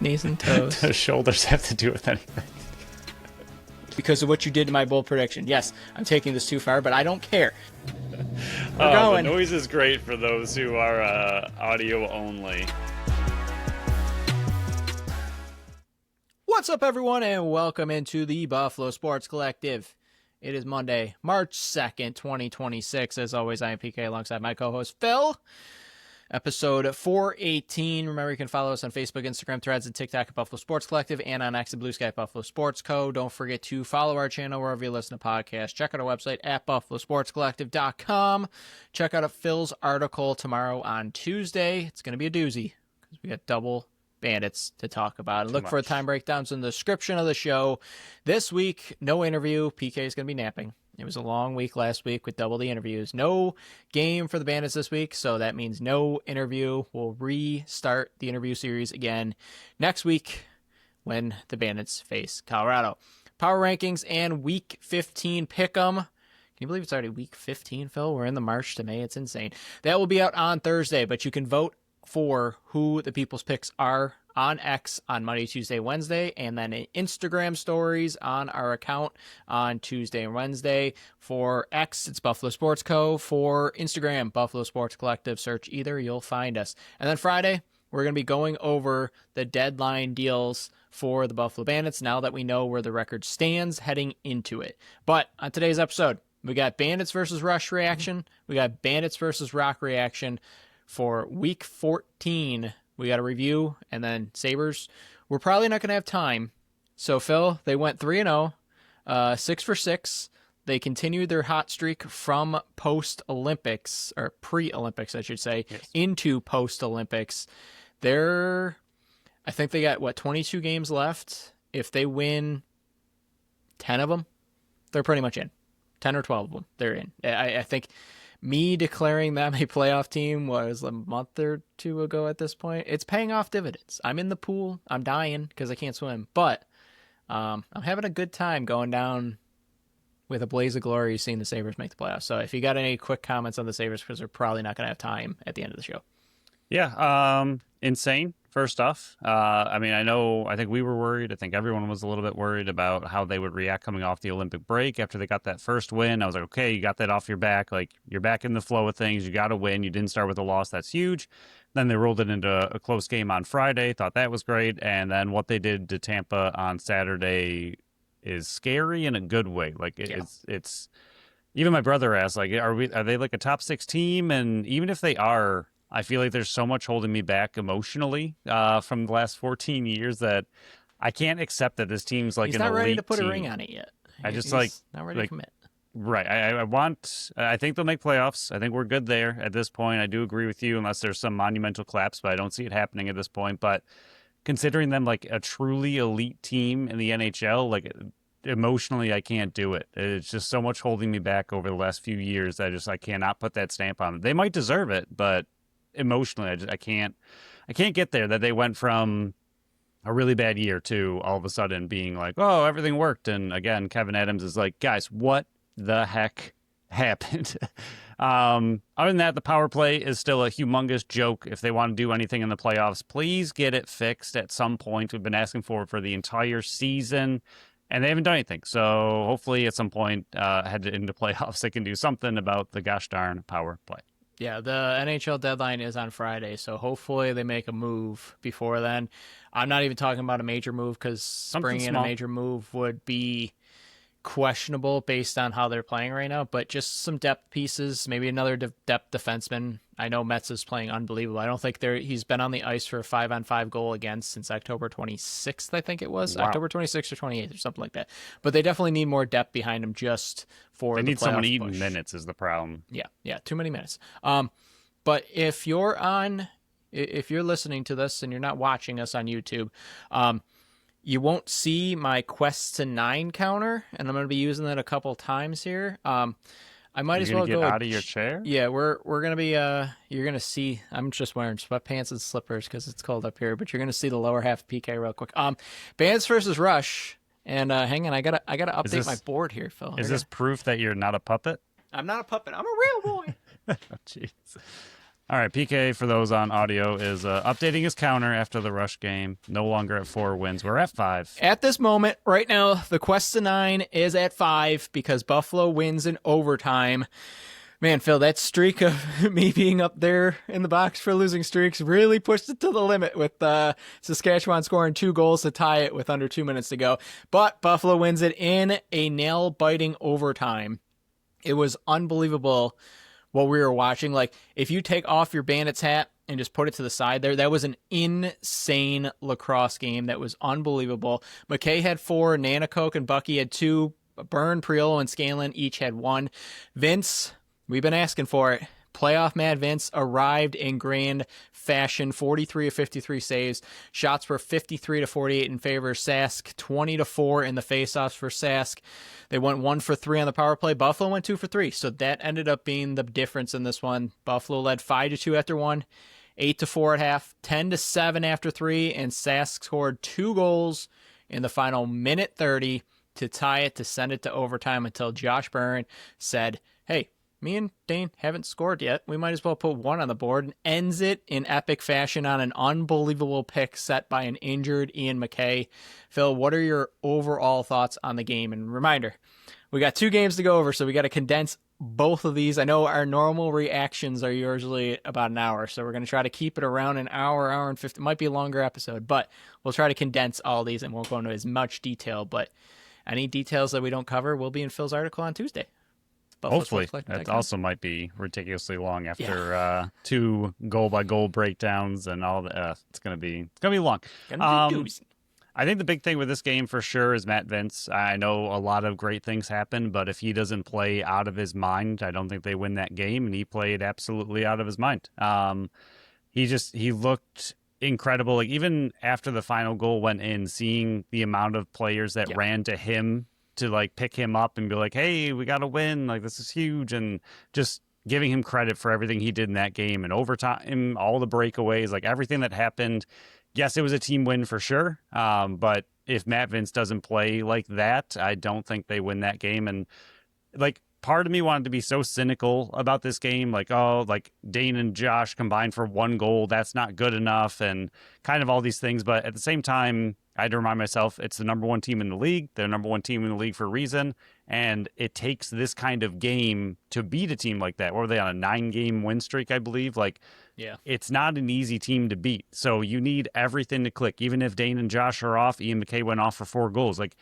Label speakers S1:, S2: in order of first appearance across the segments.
S1: Knees and toes.
S2: The shoulders have to do with anything?
S1: Because of what you did to my bold prediction. Yes, I'm taking this too far, but I don't care. We're
S2: going.
S1: going.
S2: The noise is great for those who are audio only.
S1: What's up, everyone, and welcome into the Buffalo Sports Collective. It is Monday, March 2nd, 2026. As always, I am PK alongside my co-host, Phil. Episode 418. Remember, you can follow us on Facebook, Instagram, Threads, and TikTok at Buffalo Sports Collective, and on X and Blue Sky at Buffalo Sports Co. Don't forget to follow our channel wherever you listen to podcasts. Check out our website at buffalosportscollective.com. Check out Phil's article tomorrow on Tuesday. It's going to be a doozy because we got Double Bandits to talk about. And look for time breakdowns in the description of the show. This week, no interview. PK is going to be napping. It was a long week last week with double the interviews. No game for the Bandits this week, so that means no interview. We'll restart the interview series again next week when the Bandits face Colorado. Power rankings and Week 15 pick'em. Can you believe it's already Week 15, Phil? We're in the March to May. It's insane. That will be out on Thursday, but you can vote for who the people's picks are on X on Monday, Tuesday, Wednesday, and then in Instagram stories on our account on Tuesday and Wednesday. For X, it's Buffalo Sports Co. For Instagram, Buffalo Sports Collective. Search either, you'll find us. And then Friday, we're going to be going over the deadline deals for the Buffalo Bandits now that we know where the record stands heading into it. But on today's episode, we got Bandits versus Rush reaction. We got Bandits versus Rock reaction. For Week 14, we got a review, and then Sabres. We're probably not going to have time. So, Phil, they went 3-0, 6 for 6. They continued their hot streak from post-Olympics, or pre-Olympics, I should say, yes, into post-Olympics. I think they got, 22 games left? If they win 10 of them, they're pretty much in. 10 or 12 of them, they're in. I think me declaring them a playoff team was a month or two ago at this point. It's paying off dividends. I'm in the pool. I'm dying because I can't swim. But I'm having a good time going down with a blaze of glory seeing the Sabres make the playoffs. So if you got any quick comments on the Sabres, because they're probably not going to have time at the end of the show.
S2: Yeah, insane. First off, I think we were worried. I think everyone was a little bit worried about how they would react coming off the Olympic break after they got that first win. I was like, okay, you got that off your back. Like, you're back in the flow of things. You got to win. You didn't start with a loss. That's huge. Then they rolled it into a close game on Friday. Thought that was great. And then what they did to Tampa on Saturday is scary in a good way. Like, it's even my brother asked, like, are they like a top 6 team? And even if they are, I feel like there's so much holding me back emotionally from the last 14 years that I can't accept that this team's like an elite team.
S1: He's not ready to put a ring on it yet.
S2: He's
S1: not ready to commit.
S2: Right. I think they'll make playoffs. I think we're good there at this point. I do agree with you, unless there's some monumental collapse, but I don't see it happening at this point. But considering them like a truly elite team in the NHL, like emotionally, I can't do it. It's just so much holding me back over the last few years that I cannot put that stamp on it. They might deserve it, but emotionally, I can't get there. That they went from a really bad year to all of a sudden being like, oh, everything worked. And again, Kevin Adams is like, guys, what the heck happened? Other than that, the power play is still a humongous joke. If they want to do anything in the playoffs, please get it fixed at some point. We've been asking for the entire season, and they haven't done anything. So hopefully at some point, headed into playoffs, they can do something about the gosh darn power play.
S1: Yeah, the NHL deadline is on Friday, so hopefully they make a move before then. I'm not even talking about a major move because bringing in a major move would be questionable based on how they're playing right now, but just some depth pieces, maybe another depth defenseman. I know Metz is playing unbelievable. I don't think he's been on the ice for a 5-on-5 goal against since October 26th, I think it was. Wow. October 26th or 28th or something like that. But they definitely need more depth behind him just for the playoff push. They need someone eating
S2: minutes is the problem.
S1: Yeah, too many minutes. But if you're listening to this and you're not watching us on YouTube, you won't see my Quest to 9 counter, and I'm going to be using that a couple times here. I might as well go
S2: out of your chair.
S1: Yeah, we're going to be. You're going to see. I'm just wearing sweatpants and slippers because it's cold up here. But you're going to see the lower half of PK real quick. Bandits versus Rush, and hang on, I gotta update my board here, Phil.
S2: Is this proof that you're not a puppet?
S1: I'm not a puppet. I'm a real boy.
S2: Oh, jeez. All right, PK, for those on audio, is updating his counter after the Rush game. No longer at 4 wins. We're at 5.
S1: At this moment, right now, the Quest to 9 is at 5 because Buffalo wins in overtime. Man, Phil, that streak of me being up there in the box for losing streaks really pushed it to the limit with Saskatchewan scoring 2 goals to tie it with under 2 minutes to go. But Buffalo wins it in a nail-biting overtime. It was unbelievable what we were watching. Like, if you take off your Bandits hat and just put it to the side there, that was an insane lacrosse game. That was unbelievable. McKay had 4, Nanacoke and Bucky had 2, Byrne, Priolo, and Scanlon each had 1. Vince, we've been asking for it. Playoff Mad Vince arrived in grand fashion, 43 of 53 saves. Shots were 53 to 48 in favor of Sask, 20 to 4 in the faceoffs for Sask. They went 1 for 3 on the power play. Buffalo went 2 for 3. So that ended up being the difference in this one. Buffalo led 5 to 2 after 1, 8 to 4 at half, 10 to 7 after 3, and Sask scored 2 goals in the final minute 30 to tie it, to send it to overtime until Josh Byrne said, "Hey, me and Dane haven't scored yet. We might as well put 1 on the board," and ends it in epic fashion on an unbelievable pick set by an injured Ian McKay. Phil, what are your overall thoughts on the game? And reminder, we got 2 games to go over, so we got to condense both of these. I know our normal reactions are usually about an hour, so we're going to try to keep it around an hour, hour and 50. It might be a longer episode, but we'll try to condense all these and won't go into as much detail. But any details that we don't cover will be in Phil's article on Tuesday.
S2: Hopefully. That also might be ridiculously long after 2 goal-by-goal breakdowns and all that. It's gonna be long. I think the big thing with this game for sure is Matt Vince. I know a lot of great things happen, but if he doesn't play out of his mind, I don't think they win that game, and he played absolutely out of his mind. He looked incredible. Like, even after the final goal went in, seeing the amount of players that ran to him to like pick him up and be like, "Hey, we got to win. Like, this is huge." And just giving him credit for everything he did in that game and overtime, all the breakaways, like everything that happened. Yes, it was a team win for sure. But if Matt Vince doesn't play like that, I don't think they win that game. And like, part of me wanted to be so cynical about this game. Like, oh, like Dane and Josh combined for 1 goal. That's not good enough. And kind of all these things. But at the same time, I had to remind myself it's the number 1 team in the league. They're the number 1 team in the league for a reason. And it takes this kind of game to beat a team like that. Or were they on a 9-game win streak, I believe? Like, it's not an easy team to beat. So you need everything to click. Even if Dane and Josh are off, Ian McKay went off for 4 goals. Like,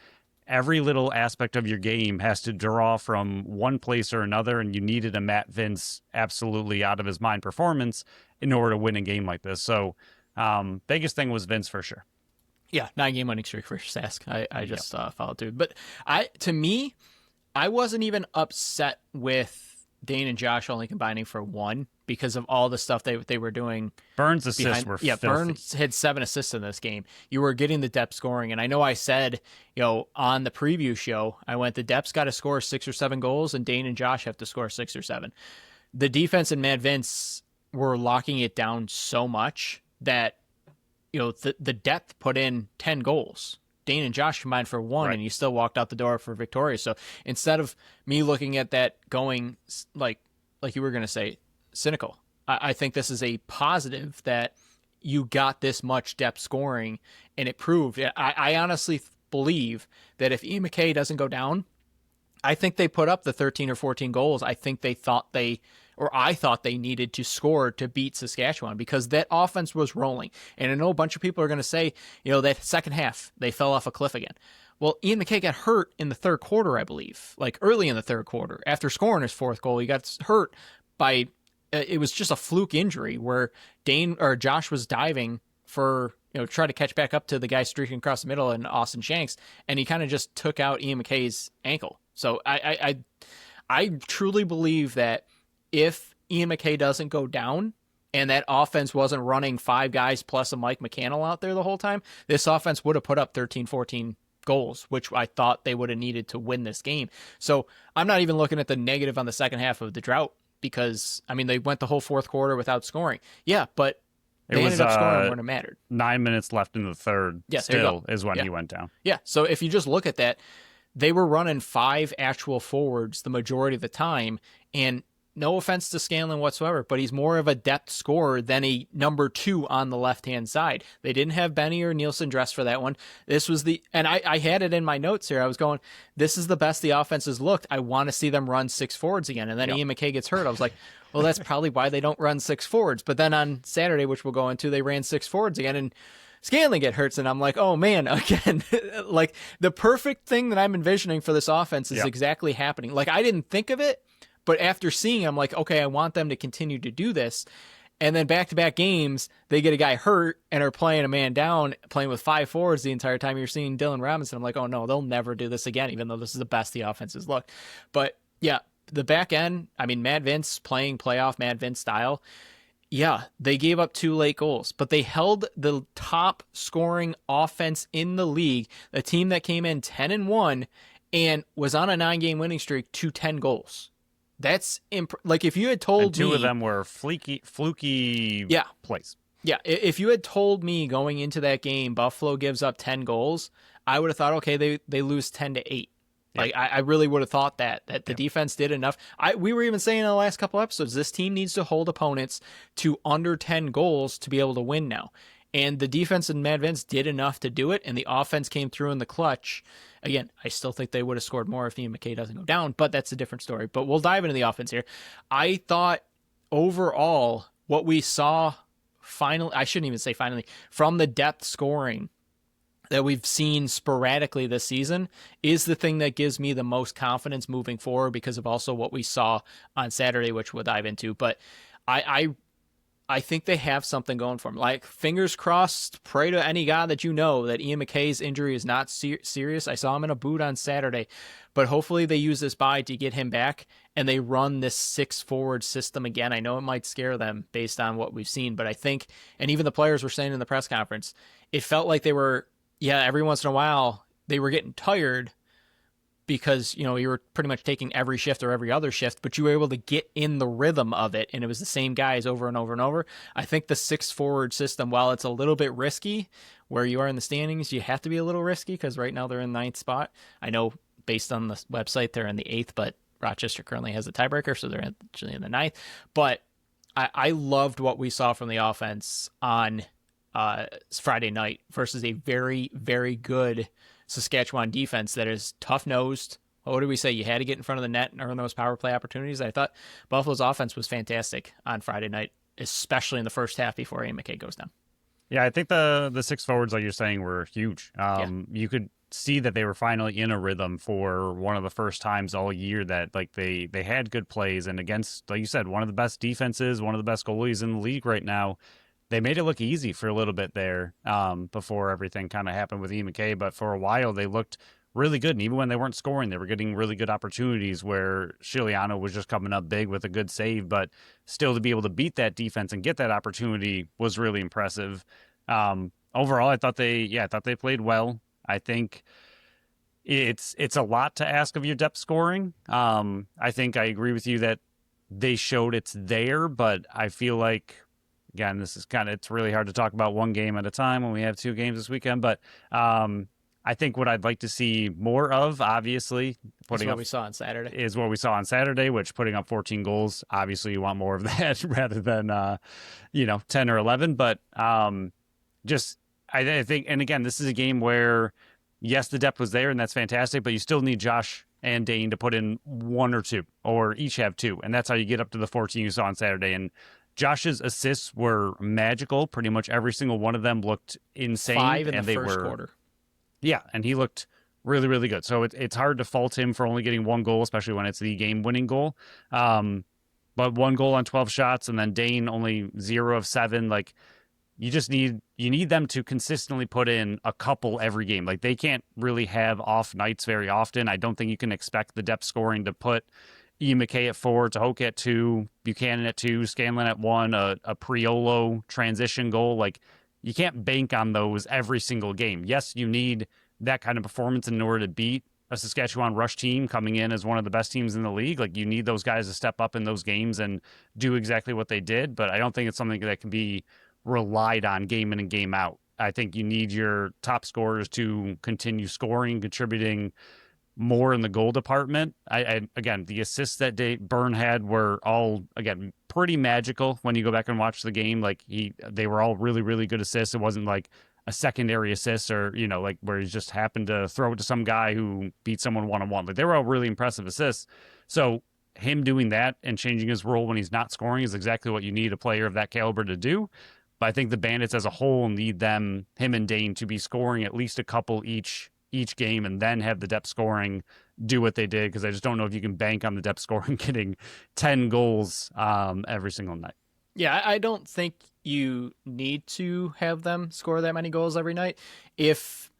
S2: every little aspect of your game has to draw from one place or another. And you needed a Matt Vince absolutely out of his mind performance in order to win a game like this. So biggest thing was Vince for sure.
S1: Yeah, 9-game winning streak for Sask. I just followed through. But to me, I wasn't even upset with Dane and Josh only combining for 1 because of all the stuff they were doing.
S2: Burns' assists were filthy.
S1: Burns had 7 assists in this game. You were getting the depth scoring. And I know I said, on the preview show, I went, the depth's got to score 6 or 7 goals, and Dane and Josh have to score 6 or 7. The defense and Matt Vince were locking it down so much that the depth put in 10 goals. Dane and Josh combined for 1, and you still walked out the door for victorious. So instead of me looking at that going like you were going to say, cynical, I think this is a positive that you got this much depth scoring, and it proved. I honestly believe that if Ian McKay doesn't go down, I think they put up the 13 or 14 goals. I think I thought they needed to score to beat Saskatchewan because that offense was rolling. And I know a bunch of people are going to say, that second half, they fell off a cliff again. Well, Ian McKay got hurt in the 3rd quarter, I believe, like early in the 3rd quarter. After scoring his 4th goal, he got hurt by, it was just a fluke injury where Josh was diving for, try to catch back up to the guy streaking across the middle and Austin Shanks. And he kind of just took out Ian McKay's ankle. So I truly believe that if Ian McKay doesn't go down and that offense wasn't running 5 guys plus a Mike McCannell out there the whole time, this offense would have put up 13, 14 goals, which I thought they would have needed to win this game. So I'm not even looking at the negative on the second half of the drought because, they went the whole 4th quarter without scoring. Yeah, but they ended up scoring when it mattered.
S2: 9 minutes left in the 3rd still is when he went down.
S1: Yeah, so if you just look at that, they were running 5 actual forwards the majority of the time, and no offense to Scanlon whatsoever, but he's more of a depth scorer than a number 2 on the left-hand side. They didn't have Benny or Nielsen dressed for that one. This was and I had it in my notes here. I was going, this is the best the offense has looked. I want to see them run 6 forwards again. And then Ian McKay gets hurt. I was like, well, that's probably why they don't run 6 forwards. But then on Saturday, which we'll go into, they ran 6 forwards again, and Scanlon get hurts, and I'm like, oh man, again, like the perfect thing that I'm envisioning for this offense is exactly happening. Like I didn't think of it, but after seeing, I'm like, okay, I want them to continue to do this. And then back-to-back games, they get a guy hurt and are playing a man down, playing with 5 forwards the entire time. You're seeing Dylan Robinson. I'm like, oh no, they'll never do this again, even though this is the best the offense has looked. But yeah, the back end, I mean, Matt Vince playing playoff Matt Vince style. Yeah, they gave up 2 late goals, but they held the top scoring offense in the league, a team that came in 10-1 and was on a 9-game winning streak to 10 goals. That's like if you had told me
S2: 2 of them were fluky plays.
S1: Yeah, if you had told me going into that game Buffalo gives up 10 goals, I would have thought, okay, they lose 10-8. Like I really would have thought that the defense did enough. We were even saying in the last couple episodes, this team needs to hold opponents to under 10 goals to be able to win now. And the defense and Mad Vince did enough to do it, and the offense came through in the clutch. Again, I still think they would have scored more if Ian McKay doesn't go down, but that's a different story. But we'll dive into the offense here. I thought overall what we saw finally, I shouldn't even say finally, from the depth scoring that we've seen sporadically this season is the thing that gives me the most confidence moving forward because of also what we saw on Saturday, which we'll dive into. But I think they have something going for them. Like, fingers crossed, pray to any god that you know that Ian McKay's injury is not serious. I saw him in a boot on Saturday, but hopefully they use this bye to get him back and they run this 6-forward system again. I know it might scare them based on what we've seen, but I think, and even the players were saying in the press conference, it felt like they were, every once in a while they were getting tired because, you were pretty much taking every shift or every other shift, but you were able to get in the rhythm of it, and it was the same guys over and over and over. I think the 6-forward system, while it's a little bit risky, where you are in the standings, you have to be a little risky because right now they're in 9th spot. I know based on the website they're in the 8th, but Rochester currently has a tiebreaker, so they're actually in the 9th. But I loved what we saw from the offense on Friday night versus a very, very good Saskatchewan defense that is tough-nosed. What did we say? You had to get in front of the net and earn those power play opportunities. I thought Buffalo's offense was fantastic on Friday night, especially in the first half before Ian McKay goes down.
S2: Yeah, I think the 6 forwards, like you're saying, were huge. You could see that they were finally in a rhythm for one of the first times all year that like they had good plays, and against, like you said, one of the best defenses, one of the best goalies in the league right now. They made it look easy for a little bit there before everything kind of happened with Ian McKay, but for a while they looked really good, and even when they weren't scoring, they were getting really good opportunities where Shiliano was just coming up big with a good save, but still to be able to beat that defense and get that opportunity was really impressive. Overall, I thought they played well. I think it's a lot to ask of your depth scoring. I think I agree with you that they showed it's there, but I feel like, again, this is it's really hard to talk about one game at a time when we have 2 games this weekend, but I think what I'd like to see more of, obviously,
S1: is what we saw on Saturday,
S2: which putting up 14 goals, obviously you want more of that rather than, 10 or 11. But I think, and again, this is a game where, yes, the depth was there and that's fantastic, but you still need Josh and Dane to put in 1 or 2, or each have 2. And that's how you get up to the 14 you saw on Saturday. And Josh's assists were magical. Pretty much every single one of them looked insane.
S1: 5 in the first quarter.
S2: Yeah, and he looked really, really good. So it's hard to fault him for only getting 1 goal, especially when it's the game-winning goal. But 1 goal on 12 shots, and then Dane only 0 of 7. Like, you need them to consistently put in a couple every game. Like, they can't really have off nights very often. I don't think you can expect the depth scoring to put Ian McKay at 4, Tahoka at 2, Buchanan at 2, Scanlon at 1, a Priolo transition goal. Like, you can't bank on those every single game. Yes, you need that kind of performance in order to beat a Saskatchewan Rush team coming in as one of the best teams in the league. Like, you need those guys to step up in those games and do exactly what they did. But I don't think it's something that can be relied on game in and game out. I think you need your top scorers to continue scoring, contributing more in the goal department. I again, the assists that Byrne had were all, again, pretty magical when you go back and watch the game. Like they were all really, really good assists. It wasn't like a secondary assist or, like where he just happened to throw it to some guy who beat someone one-on-one. Like they were all really impressive assists. So him doing that and changing his role when he's not scoring is exactly what you need a player of that caliber to do. But I think the Bandits as a whole need him and Dane, to be scoring at least a couple each game, and then have the depth scoring do what they did, because I just don't know if you can bank on the depth scoring getting 10 goals every single night.
S1: Yeah, I don't think you need to have them score that many goals every night. If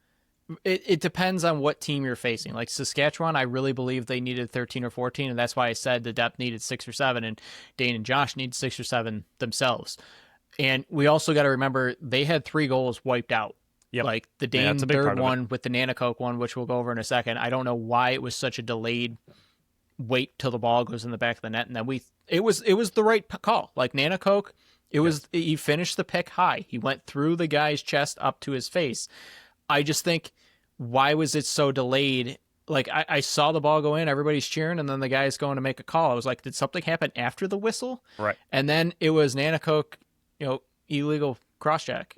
S1: it depends on what team you're facing. Like Saskatchewan, I really believe they needed 13 or 14, and that's why I said the depth needed 6 or 7, and Dane and Josh need 6 or 7 themselves. And we also got to remember they had 3 goals wiped out.
S2: Yep.
S1: Like the Dane third one
S2: it.
S1: with the Nanacoke one, which we'll go over in a second. I don't know why it was such a delayed wait till the ball goes in the back of the net, and then it was the right call. Like Nanacoke, he finished the pick high. He went through the guy's chest up to his face. I just think, why was it so delayed? Like I saw the ball go in, everybody's cheering, and then the guy's going to make a call. I was like, did something happen after the whistle?
S2: Right.
S1: And then it was Nanacoke, illegal cross-check.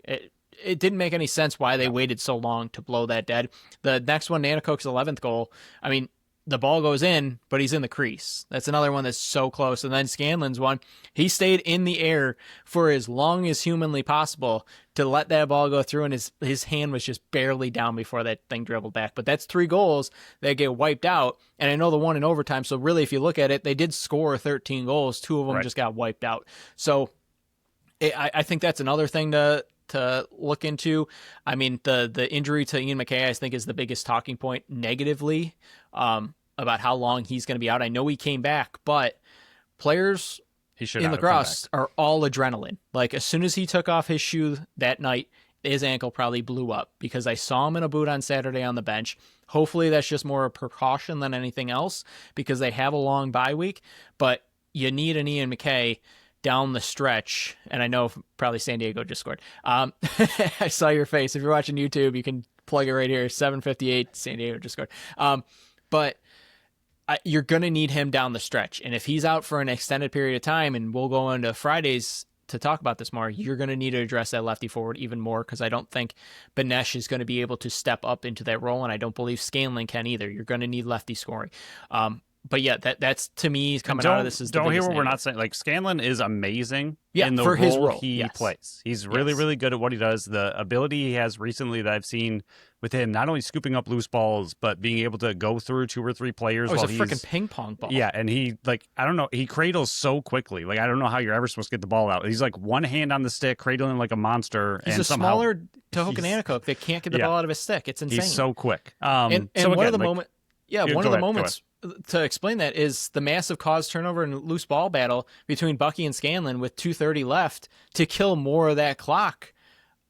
S1: It didn't make any sense why they waited so long to blow that dead. The next one, Nanacoke's 11th goal, I mean, the ball goes in, but he's in the crease. That's another one that's so close. And then Scanlon's one, he stayed in the air for as long as humanly possible to let that ball go through, and his hand was just barely down before that thing dribbled back. But that's 3 goals that get wiped out, and I know the one in overtime, so really if you look at it, they did score 13 goals. 2 of them just got wiped out. So I think that's another thing to look into. I mean, the injury to Ian McKay, I think, is the biggest talking point negatively about how long he's going to be out. I know he came back, but players in lacrosse are all adrenaline. Like as soon as he took off his shoe that night, his ankle probably blew up, because I saw him in a boot on Saturday on the bench. Hopefully that's just more a precaution than anything else, because they have a long bye week, but you need an Ian McKay down the stretch. And I know probably San Diego just scored. I saw your face. If you're watching YouTube, you can plug it right here. 7:58, San Diego just scored. But you're going to need him down the stretch. And if he's out for an extended period of time, and we'll go into Fridays to talk about this more, you're going to need to address that lefty forward even more, because I don't think Benesh is going to be able to step up into that role, and I don't believe Scanlon can either. You're going to need lefty scoring. But yeah, that's to me coming out of this is
S2: don't hear what
S1: negative.
S2: We're not saying. Like Scanlon is amazing
S1: in the role
S2: he plays. He's really, really good at what he does. The ability he has recently that I've seen with him, not only scooping up loose balls, but being able to go through 2 or 3 players.
S1: It's a freaking ping pong ball.
S2: Yeah, and he, like, I don't know, he cradles so quickly. Like, I don't know how you're ever supposed to get the ball out. He's like one hand on the stick, cradling like a monster.
S1: He's
S2: and
S1: a smaller Tohoku Nanacoke that can't get the ball out of his stick. It's insane.
S2: He's so quick.
S1: And
S2: so
S1: one
S2: again,
S1: of the moments, one of the moments to explain that is the massive cause turnover and loose ball battle between Bucky and Scanlon with 2:30 left to kill more of that clock.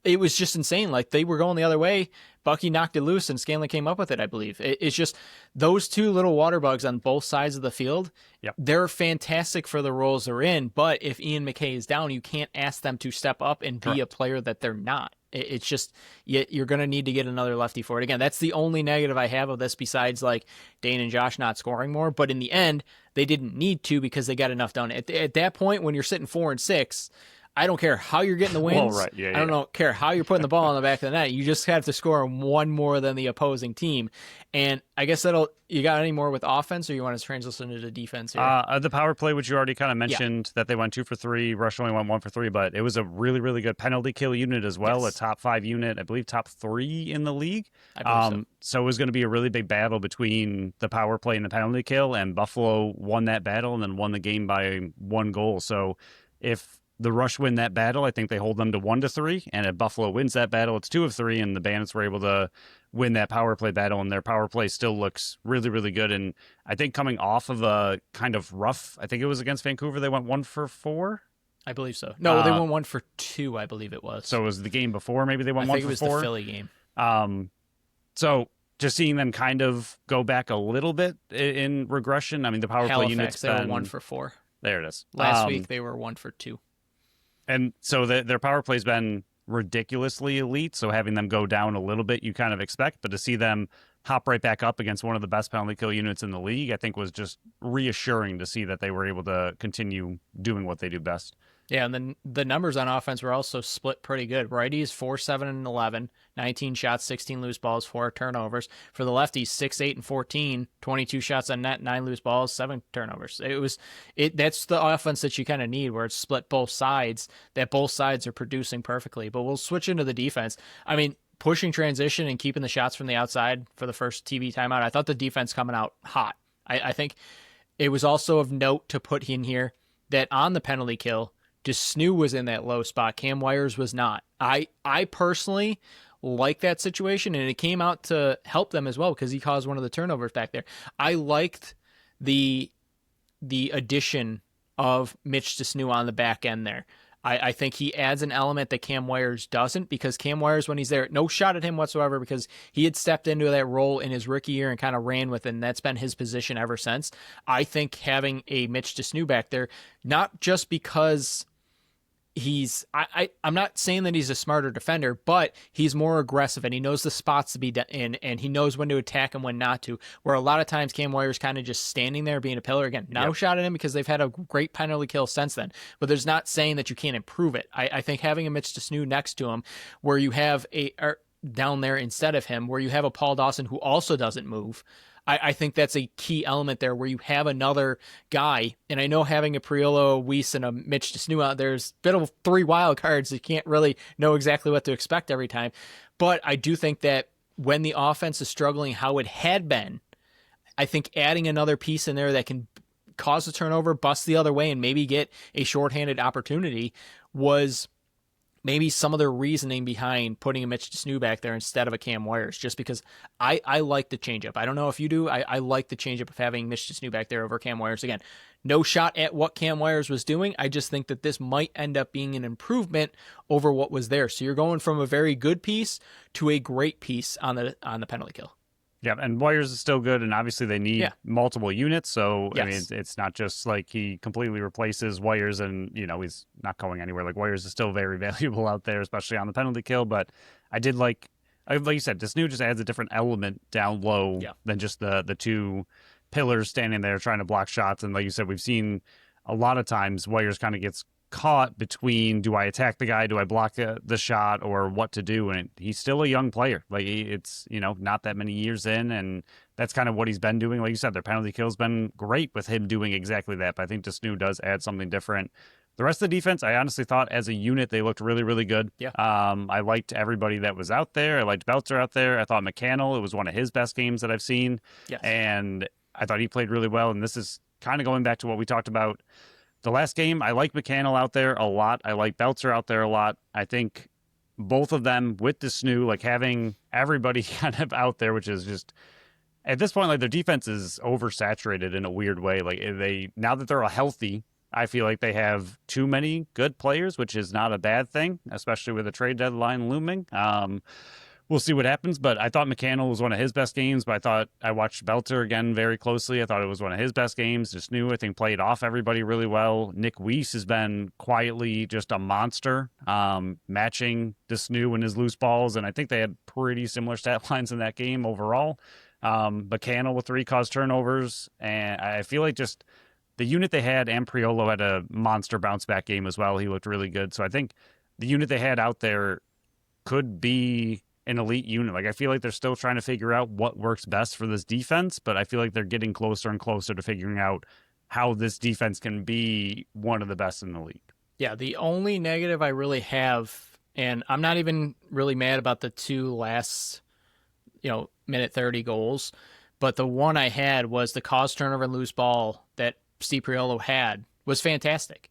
S1: It was just insane. Like they were going the other way. Bucky knocked it loose and Scanlon came up with it, I believe. It's just those 2 little water bugs on both sides of the field.
S2: Yep.
S1: They're fantastic for the roles they're in. But if Ian McKay is down, you can't ask them to step up and be a player that they're not. It's just, you're going to need to get another lefty for it. Again, that's the only negative I have of this, besides like Dane and Josh not scoring more. But in the end, they didn't need to, because they got enough done. At that point, when you're sitting 4-6, I don't care how you're getting the wins.
S2: Well, right.
S1: I don't care how you're putting the ball in the back of the net. You just have to score 1 more than the opposing team. And I guess you got any more with offense, or you want to transition into defense here?
S2: The power play, which you already kind of mentioned, that they went 2 for 3. Rush only went 1 for 3, but it was a really, really good penalty kill unit as well.
S1: Yes.
S2: A top 5 unit, I believe top 3 in the league.
S1: I believe
S2: so it was going to be a really big battle between the power play and the penalty kill, and Buffalo won that battle and then won the game by 1 goal. So if the Rush win that battle, I think they hold them to 1-3. And if Buffalo wins that battle, it's 2 of 3. And the Bandits were able to win that power play battle. And their power play still looks really, really good. And I think coming off of a kind of rough, I think it was against Vancouver, they went 1 for 4.
S1: I believe so. No, they went 1 for 2, I believe it was.
S2: So it was the game before, maybe they went 1 for 4?
S1: I think it was the Philly game.
S2: So just seeing them kind of go back a little bit in regression. I mean, the power play units,
S1: they were 1 for 4.
S2: There it is.
S1: Last week, they were 1 for 2.
S2: And so their power play's been ridiculously elite. So having them go down a little bit, you kind of expect, but to see them hop right back up against one of the best penalty kill units in the league, I think was just reassuring to see that they were able to continue doing what they do best.
S1: Yeah, and then the numbers on offense were also split pretty good. Righties 4, 7, and 11, 19 shots, 16 loose balls, 4 turnovers. For the lefties 6, 8, and 14, 22 shots on net, 9 loose balls, 7 turnovers. That's the offense that you kind of need, where it's split both sides, that both sides are producing perfectly. But we'll switch into the defense. I mean, pushing transition and keeping the shots from the outside for the first TV timeout, I thought the defense coming out hot. I think it was also of note to put in here that on the penalty kill, Desnu was in that low spot. Cam Wires was not. I personally like that situation, and it came out to help them as well because he caused one of the turnovers back there. I liked the addition of Mitch Desnu on the back end there. I think he adds an element that Cam Wires doesn't, because Cam Wires, when he's there, no shot at him whatsoever, because he had stepped into that role in his rookie year and kind of ran with it, and that's been his position ever since. I think having a Mitch Desnu back there, not just because I'm not saying that he's a smarter defender, but he's more aggressive and he knows the spots to be in, and he knows when to attack and when not to, where a lot of times Cam Wire's kind of just standing there being a pillar. Again, no shot at him because they've had a great penalty kill since then, but there's not saying that you can't improve it. I think having a Mitch Desnu next to him, where you have down there instead of him, where you have a Paul Dawson who also doesn't move, I think that's a key element there, where you have another guy. And I know having a Priolo, Weiss, and a Mitch Desnu out there is a bit of 3 wild cards. You can't really know exactly what to expect every time. But I do think that when the offense is struggling how it had been, I think adding another piece in there that can cause a turnover, bust the other way, and maybe get a shorthanded opportunity was maybe some of their reasoning behind putting a Mitch Desnu back there instead of a Cam Wires, just because I like the changeup. I don't know if you do. I like the changeup of having Mitch Desnu back there over Cam Wires. Again, no shot at what Cam Wires was doing. I just think that this might end up being an improvement over what was there. So you're going from a very good piece to a great piece on the penalty kill.
S2: Yeah, and Wires is still good, and obviously they need multiple units, so
S1: yes.
S2: I mean, it's not just like he completely replaces Wires and, he's not going anywhere. Like, Wires is still very valuable out there, especially on the penalty kill, but I did like you said, Desnu just adds a different element down low than just the two pillars standing there trying to block shots, and like you said, we've seen a lot of times Wires kind of gets caught between, do I attack the guy, do I block the shot, or what to do, and he's still a young player. Like, it's not that many years in, and that's kind of what he's been doing. Like you said, their penalty kill's been great with him doing exactly that, but I think Desnu does add something different. The rest of the defense, I honestly thought as a unit they looked really, really good. I liked everybody that was out there. I liked Belzer out there. I thought McCannell, it was one of his best games that I've seen, and I thought he played really well. And this is kind of going back to what we talked about the last game. I like McCannell out there a lot. I like Belzer out there a lot. I think both of them with Desnu, like having everybody kind of out there, which is just, at this point, like, their defense is oversaturated in a weird way. Like, now that they're healthy, I feel like they have too many good players, which is not a bad thing, especially with the trade deadline looming. We'll see what happens, but I thought McCannell was one of his best games, but I watched Belzer again very closely. I thought it was one of his best games. Desnu, I think, played off everybody really well. Nick Weiss has been quietly just a monster, matching Desnu and his loose balls, and I think they had pretty similar stat lines in that game overall. McCannell with 3 caused turnovers, and I feel like just the unit they had, and Priolo had a monster bounce-back game as well. He looked really good, so I think the unit they had out there could be an elite unit. Like, I feel like they're still trying to figure out what works best for this defense, but I feel like they're getting closer and closer to figuring out how this defense can be one of the best in the league.
S1: Yeah, the only negative I really have, and I'm not even really mad about the 2 last, minute 30 goals, but the one I had was the cause turnover and loose ball that Steve Priolo had was fantastic.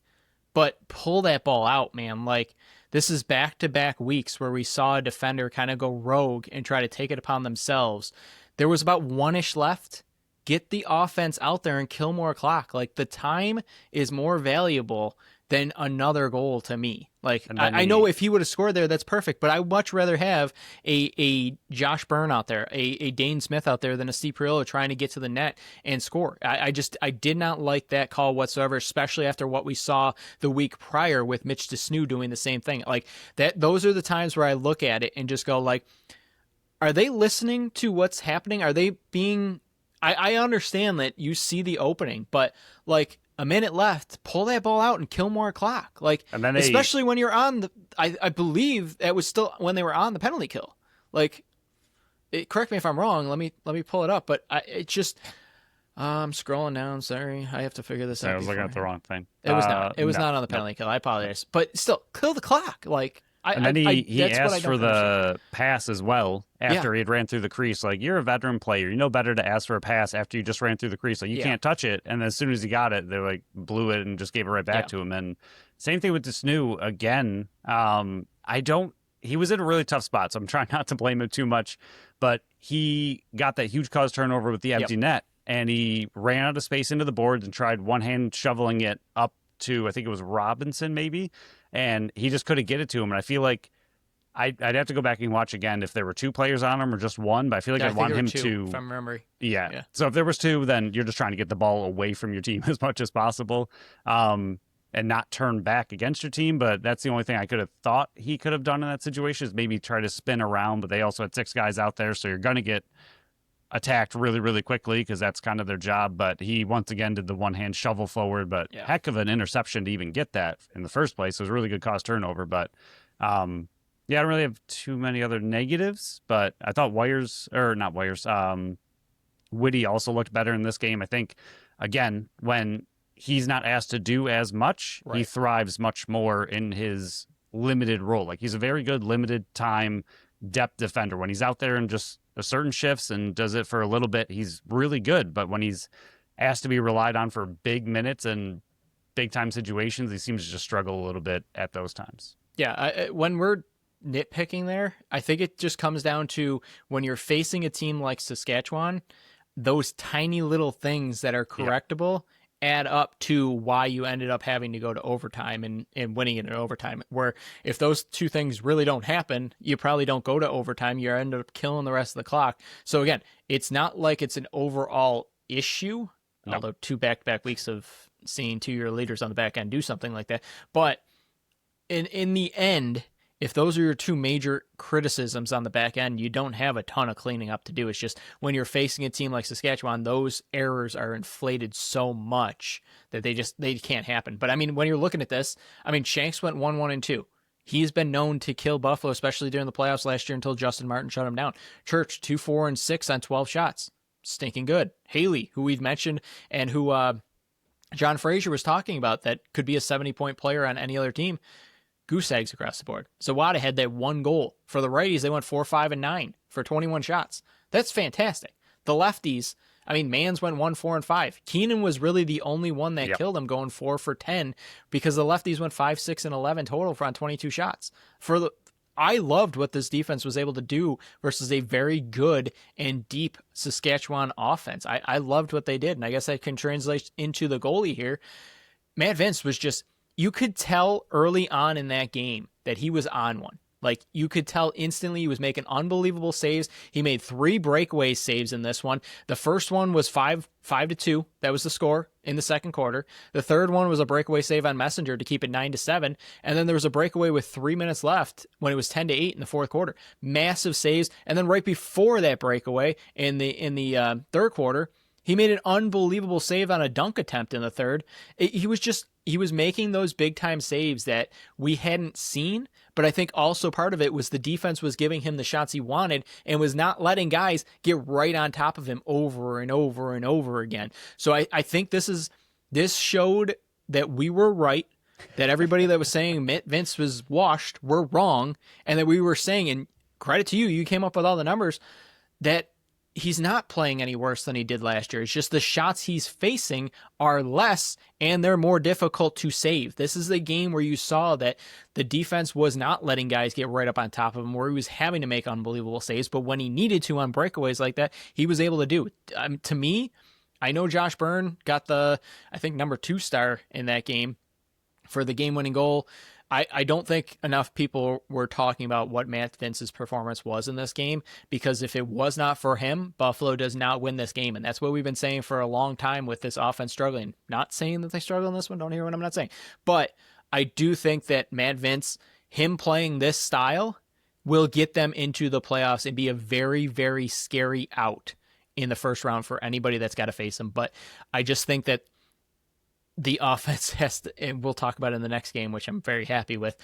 S1: But pull that ball out, man. Like, this is back-to-back weeks where we saw a defender kind of go rogue and try to take it upon themselves. There was about 1-ish left. Get the offense out there and kill more clock. Like, the time is more valuable than another goal to me. Like,
S2: And then
S1: I know if he would have scored there, that's perfect, but I would much rather have a Josh Byrne out there, a Dane Smith out there than a Steve Perillo trying to get to the net and score. I did not like that call whatsoever, especially after what we saw the week prior with Mitch DeSnoo doing the same thing. Like, those are the times where I look at it and just go, like, are they listening to what's happening? Are they being... I understand that you see the opening, but, like, a minute left, pull that ball out and kill more clock. Like,
S2: And then
S1: especially when you're on the... I believe that was still when they were on the penalty kill. Like, correct me if I'm wrong. Let me pull it up. But it just... I'm scrolling down. Sorry, I have to figure this out.
S2: I was looking at the wrong thing.
S1: It was not. It was not on the penalty kill. I apologize. But still, kill the clock. Like...
S2: And then he asked for the pass as well after
S1: Yeah.
S2: he had ran through the crease. Like, you're a veteran player. You know better to ask for a pass after you just ran through the crease. Like, you can't touch it. And as soon as he got it, they like blew it and just gave it right back to him. And same thing with DeSnoo again. He was in a really tough spot, so I'm trying not to blame him too much. But he got that huge cause turnover with the empty net, and he ran out of space into the boards and tried one hand shoveling it up to, I think it was Robinson maybe, and he just couldn't get it to him. And I feel like I'd have to go back and watch again if there were two players on him or just one, but I feel like I'd want him to...
S1: If I'm remembering.
S2: Yeah. So if there was two, then you're just trying to get the ball away from your team as much as possible and not turn back against your team. But that's the only thing I could have thought he could have done in that situation is maybe try to spin around, but they also had 6 guys out there, so you're going to get attacked really, really quickly because that's kind of their job. But he once again did the one-hand shovel forward, but heck of an interception to even get that in the first place. It was a really good cause turnover. But I don't really have too many other negatives, but I thought Whitty also looked better in this game. I think, again, when he's not asked to do as much, he thrives much more in his limited role. Like, he's a very good limited time depth defender. When he's out there and just certain shifts and does it for a little bit, he's really good. But when he's asked to be relied on for big minutes and big time situations, he seems to just struggle a little bit at those times.
S1: Yeah, when we're nitpicking there, I think it just comes down to when you're facing a team like Saskatchewan, those tiny little things that are correctable add up to why you ended up having to go to overtime and winning it in overtime. Where if those two things really don't happen, you probably don't go to overtime. You end up killing the rest of the clock. So again, it's not like it's an overall issue, although 2 back-to-back weeks of seeing 2-year leaders on the back end do something like that. But in the end, if those are your 2 major criticisms on the back end, you don't have a ton of cleaning up to do. It's just when you're facing a team like Saskatchewan, those errors are inflated so much that they can't happen. But I mean, when you're looking at this, I mean, Shanks went 1-1-2. He's been known to kill Buffalo, especially during the playoffs last year until Justin Martin shut him down. Church, 2-4-6 on 12 shots. Stinking good. Haley, who we've mentioned and who John Frazier was talking about, that could be a 70-point player on any other team. Goose eggs across the board. Zawada had that 1 goal. For the righties, they went 4-5-9 for 21 shots. That's fantastic. The lefties, I mean, Mans went 1-4-5. Keenan was really the only one that killed him, going 4 for 10, because the lefties went 5-6-11 total for on 22 shots. I loved what this defense was able to do versus a very good and deep Saskatchewan offense. I loved what they did, and I guess that can translate into the goalie here. Matt Vince was just... You could tell early on in that game that he was on one. Like, you could tell instantly he was making unbelievable saves. He made 3 breakaway saves in this one. The first one was 5-2. That was the score in the second quarter. The third one was a breakaway save on Messenger to keep it 9-7. And then there was a breakaway with 3 minutes left when it was 10-8 in the fourth quarter. Massive saves. And then right before that breakaway in the third quarter, he made an unbelievable save on a dunk attempt in the third. He was making those big time saves that we hadn't seen, but I think also part of it was the defense was giving him the shots he wanted and was not letting guys get right on top of him over and over and over again. So I think this showed that we were right, that everybody that was saying Vince was washed were wrong, and that we were saying, and credit to you, you came up with all the numbers, that he's not playing any worse than he did last year. It's just the shots he's facing are less and they're more difficult to save. This is the game where you saw that the defense was not letting guys get right up on top of him, where he was having to make unbelievable saves. But when he needed to on breakaways like that, he was able to do. To me, I know Josh Byrne got the, I think, number 2 star in that game for the game-winning goal. I don't think enough people were talking about what Matt Vince's performance was in this game, because if it was not for him, Buffalo does not win this game. And that's what we've been saying for a long time with this offense struggling. Not saying that they struggle in this one. Don't hear what I'm not saying. But I do think that Matt Vince, him playing this style, will get them into the playoffs and be a very, very scary out in the first round for anybody that's got to face him. But I just think that the offense has to, and we'll talk about it in the next game, which I'm very happy with.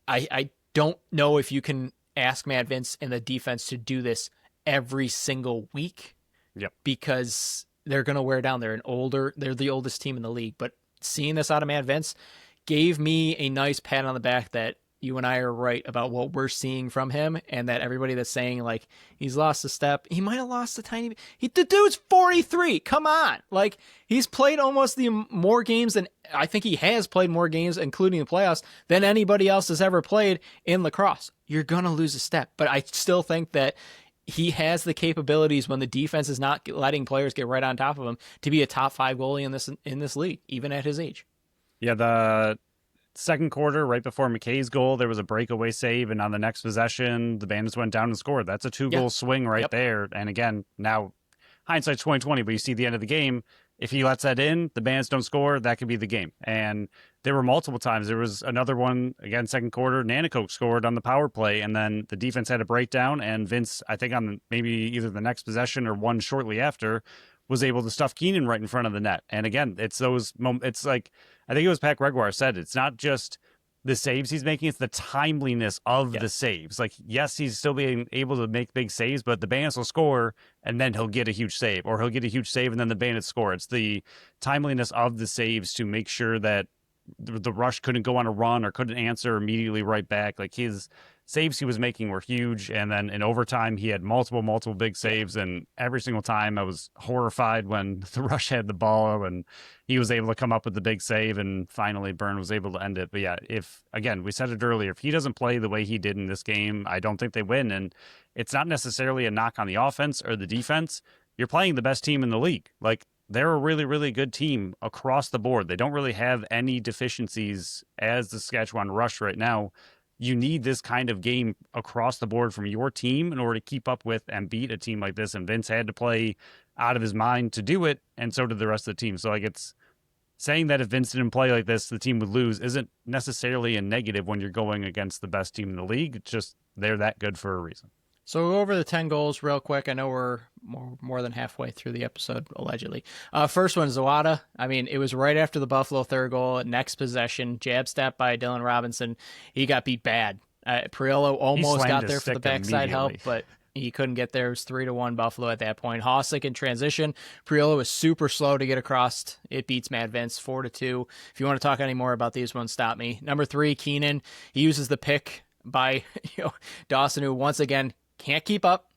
S1: I don't know if you can ask Matt Vince and the defense to do this every single week.
S2: Yep.
S1: Because they're going to wear down. They're the oldest team in the league. But seeing this out of Matt Vince gave me a nice pat on the back that you and I are right about what we're seeing from him, and that everybody that's saying like he's lost a step, he might have lost a tiny bit. The dude's 43. Come on. Like, he's played almost the more games than I think he has played more games, including the playoffs, than anybody else has ever played in lacrosse. You're going to lose a step, but I still think that he has the capabilities when the defense is not letting players get right on top of him to be a top 5 goalie in this league, even at his age.
S2: Yeah, the second quarter, right before McKay's goal, there was a breakaway save, and on the next possession, the Bandits went down and scored. That's a 2-goal swing right there. And again, now hindsight's 2020, but you see the end of the game. If he lets that in, the Bandits don't score, that could be the game. And there were multiple times. There was another one, again, second quarter, Nanakoke scored on the power play, and then the defense had a breakdown, and Vince, I think on maybe either the next possession or one shortly after, was able to stuff Keenan right in front of the net. And again, it's like, I think it was Pat Gregoire said, it's not just the saves he's making, it's the timeliness of the saves. Like, yes, he's still being able to make big saves, but the Bandits will score and then he'll get a huge save, or he'll get a huge save and then the Bandits score. It's the timeliness of the saves to make sure that the Rush couldn't go on a run or couldn't answer immediately right back. Like, his saves he was making were huge, and then in overtime he had multiple big saves, and every single time I was horrified when the Rush had the ball and he was able to come up with the big save, and finally Byrne was able to end it. But yeah, if, again, we said it earlier, if he doesn't play the way he did in this game, I don't think they win. And it's not necessarily a knock on the offense or the defense. You're playing the best team in the league. Like, they're a really, really good team across the board. They don't really have any deficiencies as the Saskatchewan Rush right now. You need this kind of game across the board from your team in order to keep up with and beat a team like this. And Vince had to play out of his mind to do it, and so did the rest of the team. So, like, it's saying that if Vince didn't play like this, the team would lose isn't necessarily a negative when you're going against the best team in the league. It's just they're that good for a reason.
S1: So we'll go over the 10 goals real quick. I know we're more than halfway through the episode, allegedly. First one, Zawada. I mean, it was right after the Buffalo third goal. Next possession, jab step by Dylan Robinson. He got beat bad. Priolo almost got there for the backside help, but he couldn't get there. It was 3-1 Buffalo at that point. Hossack in transition. Priolo was super slow to get across. It beats Matt Vince 4-2. If you want to talk any more about these ones, stop me. Number 3, Keenan. He uses the pick by Dawson, who once again can't keep up.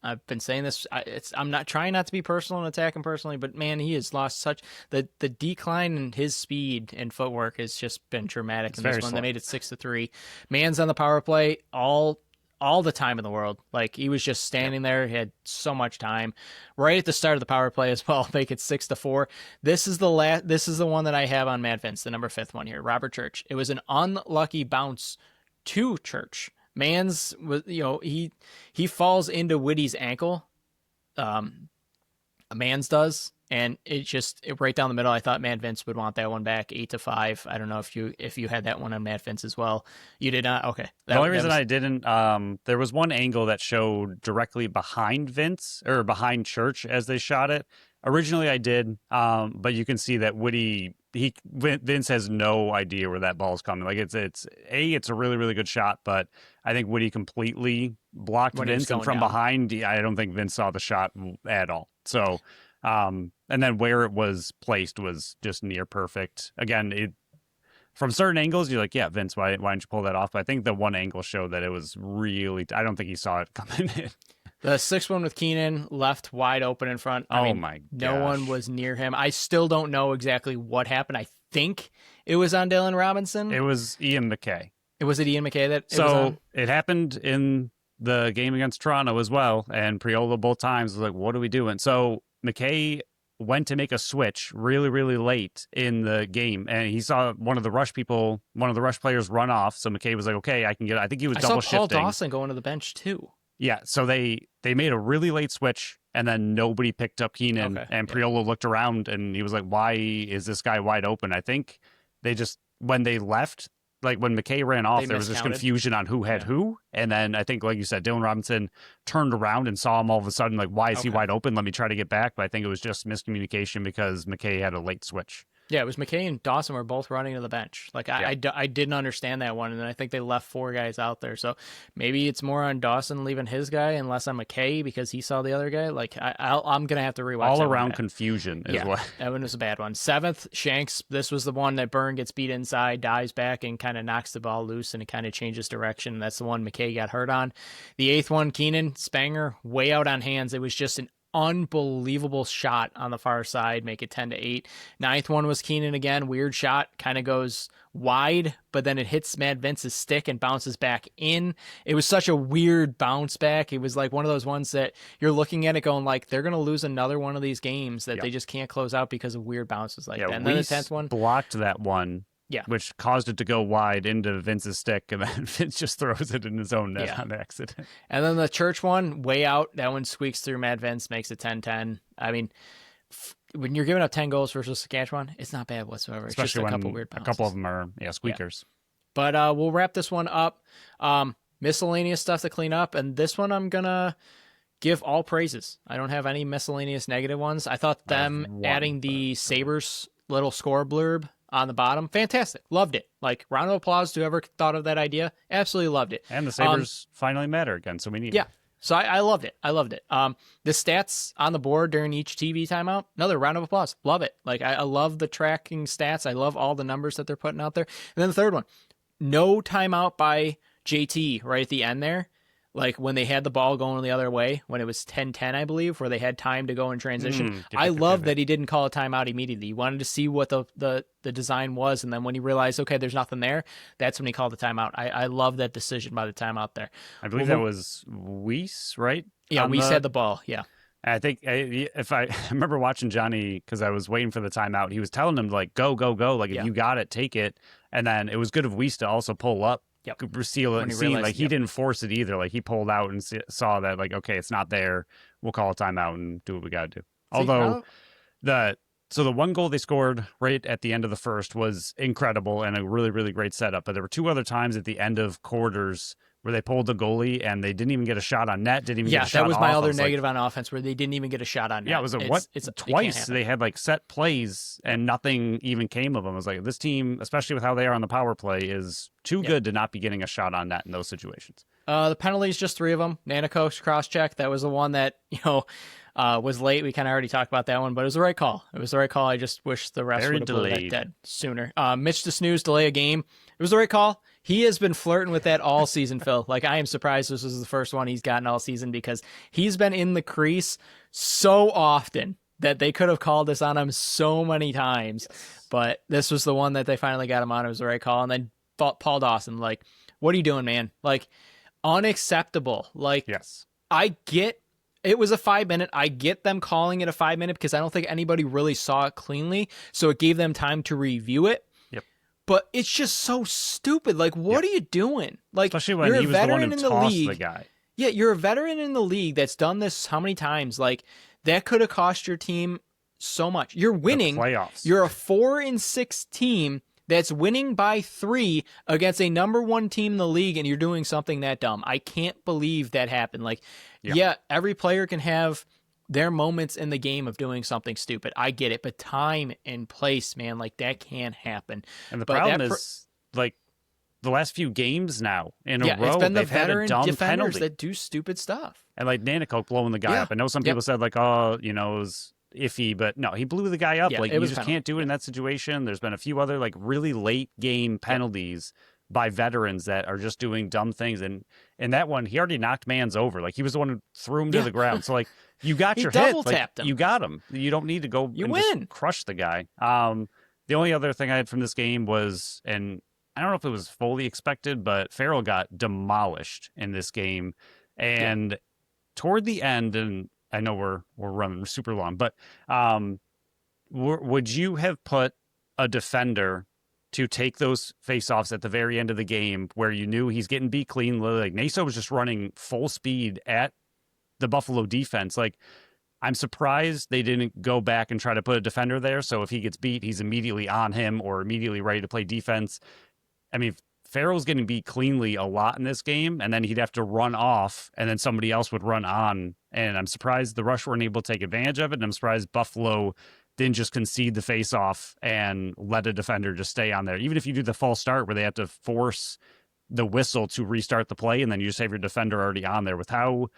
S1: I've been saying this. I'm not trying not to be personal and attack him personally, but man, he has lost such the decline in his speed and footwork has just been dramatic in this one. Slow. They made it 6-3. Man's on the power play all the time in the world. Like, he was just standing there. He had so much time. Right at the start of the power play as well, make it 6-4. This is the one that I have on Matt Vince, the number 5th one here. Robert Church. It was an unlucky bounce to Church. Mans was, he falls into Whitty's ankle. Mans does, and it right down the middle. I thought Matt Vince would want that one back 8-5. I don't know if you had that one on Matt Vince as well. You did not. Okay.
S2: The only reason I didn't, there was one angle that showed directly behind Vince or behind Church as they shot it. Originally, I did, but you can see that Vince has no idea where that ball is coming. Like, it's a really, really good shot, but I think Whitty completely blocked Vince, and from behind, I don't think Vince saw the shot at all. So, and then where it was placed was just near perfect. Again, from certain angles, you're like, yeah, Vince, why didn't you pull that off? But I think the one angle showed that it was really, I don't think he saw it coming in.
S1: The 6th one with Keenan, left wide open in front. I mean,
S2: my gosh.
S1: No one was near him. I still don't know exactly what happened. I think it was on Dylan Robinson.
S2: It was Ian McKay.
S1: Was it Ian McKay that it
S2: was
S1: on?
S2: It happened in the game against Toronto as well, and Priolo both times was like, what are we doing? So McKay went to make a switch really, really late in the game, and he saw one of the rush players run off. So McKay was like, okay, I can get it. I think he was
S1: I
S2: double
S1: saw Paul
S2: shifting.
S1: Dawson going to the bench too.
S2: Yeah, so they made a really late switch, and then nobody picked up Keenan,
S1: Okay,
S2: and
S1: yeah.
S2: Priolo looked around, and he was like, why is this guy wide open? I think they just, when they left, like when McKay ran off,
S1: They
S2: there was just
S1: miscounted.
S2: confusion on who had
S1: Yeah.
S2: who, and then I think, like you said, Dylan Robinson turned around and saw him all of a sudden, like, why is he
S1: Okay.
S2: wide open? Let me try to get back, but I think it was just miscommunication because McKay had a late switch.
S1: Yeah, it was McKay and Dawson were both running to the bench. Like I didn't understand that one, and then I think they left 4 guys out there. So maybe it's more on Dawson leaving his guy and less on McKay because he saw the other guy. Like I'm gonna have to rewatch
S2: All
S1: that
S2: around
S1: one back.
S2: confusion is
S1: Yeah,
S2: what.
S1: that one was a bad one. 7th, Shanks. This was the one that Byrne gets beat inside, dives back, and kind of knocks the ball loose, and it kind of changes direction. That's the one McKay got hurt on. The 8th one, Keenan Spanger, way out on hands. It was just an unbelievable shot on the far side, make it 10-8. 9th one was Keenan again, weird shot, kind of goes wide, but then it hits Mad Vince's stick and bounces back in. It was such a weird bounce back. It was like one of those ones that you're looking at it going like they're going to lose another one of these games that they just can't close out because of weird bounces like that. And then the 10th one
S2: blocked that one.
S1: Yeah.
S2: Which caused it to go wide into Vince's stick, and then Vince just throws it in his own net on accident.
S1: And then the church one, way out. That one squeaks through Mad Vince, makes it 10-10. I mean, when you're giving up 10 goals versus Saskatchewan, it's not bad whatsoever. It's
S2: Especially
S1: just a
S2: when
S1: couple weird bounces.
S2: A couple of them are squeakers.
S1: Yeah. But we'll wrap this one up. Miscellaneous stuff to clean up, and this one I'm gonna give all praises. I don't have any miscellaneous negative ones. I thought them adding the Sabres little score blurb on the bottom, fantastic. Loved it. Like, round of applause to whoever thought of that idea. Absolutely loved it.
S2: And the Sabres finally matter again, so we need it.
S1: So I loved it. I loved it. The stats on the board during each TV timeout, another round of applause. Love it. Like, I love the tracking stats. I love all the numbers that they're putting out there. And then the third one, no timeout by JT right at the end there. Like when they had the ball going the other way, when it was 10-10, I believe, where they had time to go in transition. I love that he didn't call a timeout immediately. He wanted to see what the design was, and then when he realized, okay, there's nothing there, that's when he called the timeout. I love that decision by the timeout there.
S2: I believe that was Weiss, right?
S1: Yeah, Weiss had the ball, yeah.
S2: I think if I remember watching Johnny, because I was waiting for the timeout, he was telling him, like, go, go, go. Like, if you got it, take it. And then it was good of Weiss to also pull up. Seal it and see, like, he didn't force it either. Like, he pulled out and saw that, like, okay, it's not there. We'll call a timeout and do what we got to do. Although the one goal they scored right at the end of the first was incredible and a really, really great setup. But there were 2 other times at the end of quarters where they pulled the goalie and they didn't even get a shot on net. Didn't even get a shot.
S1: That was my
S2: off.
S1: other negative on offense, where they didn't even get a shot on net.
S2: Yeah, it was twice they had like set plays and nothing even came of them. I was like, this team, especially with how they are on the power play, is too good to not be getting a shot on net in those situations.
S1: The penalties, just 3 of them. Nanakok's cross-check, that was the one that, was late. We kind of already talked about that one, but it was the right call. It was the right call. I just wish the refs would have put that dead sooner. Mitch the Snooze, delay a game. It was the right call. He has been flirting with that all season, Phil. Like, I am surprised this was the first one he's gotten all season, because he's been in the crease so often that they could have called this on him so many times. Yes. But this was the one that they finally got him on. It was the right call. And then Paul Dawson, like, what are you doing, man? Like, unacceptable. Like,
S2: yes.
S1: I get it was a 5-minute. I get them calling it a 5-minute because I don't think anybody really saw it cleanly. So it gave them time to review it. But it's just so stupid. Like, what are you doing? Like,
S2: especially when he was the one who tossed the guy.
S1: Yeah, you're a veteran in the league that's done this how many times? Like, that could have cost your team so much. You're winning.
S2: The playoffs.
S1: You're a 4-6 team that's winning by 3 against a number 1 team in the league, and you're doing something that dumb. I can't believe that happened. Like, yeah, every player can have their moments in the game of doing something stupid. I get it, but time and place, man, like, that can't happen.
S2: And the problem is, like, the last few games now in a row,
S1: it's been the
S2: they've had a dumb
S1: defenders
S2: penalty
S1: that do stupid stuff.
S2: And like Nanakok blowing the guy up. I know some people said, like, oh, it was iffy, but no, he blew the guy up. Like, you just can't do it in that situation. There's been a few other, like, really late game penalties by veterans that are just doing dumb things. And in that one, he already knocked Mans over. Like, he was the one who threw him to the ground. So, like, you got your hit. Like,
S1: him.
S2: You got him. You don't need to go just crush the guy. The only other thing I had from this game was, and I don't know if it was fully expected, but Farrell got demolished in this game. And toward the end, and I know we're running super long, but would you have put a defender to take those faceoffs at the very end of the game where you knew he's getting beat clean? Like Naso was just running full speed at the Buffalo defense. Like, I'm surprised they didn't go back and try to put a defender there. So if he gets beat, he's immediately on him or immediately ready to play defense. I mean, Farrell's getting beat cleanly a lot in this game, and then he'd have to run off, and then somebody else would run on. And I'm surprised the Rush weren't able to take advantage of it. And I'm surprised Buffalo didn't just concede the face-off and let a defender just stay on there. Even if you do the false start where they have to force the whistle to restart the play, and then you just have your defender already on there. With how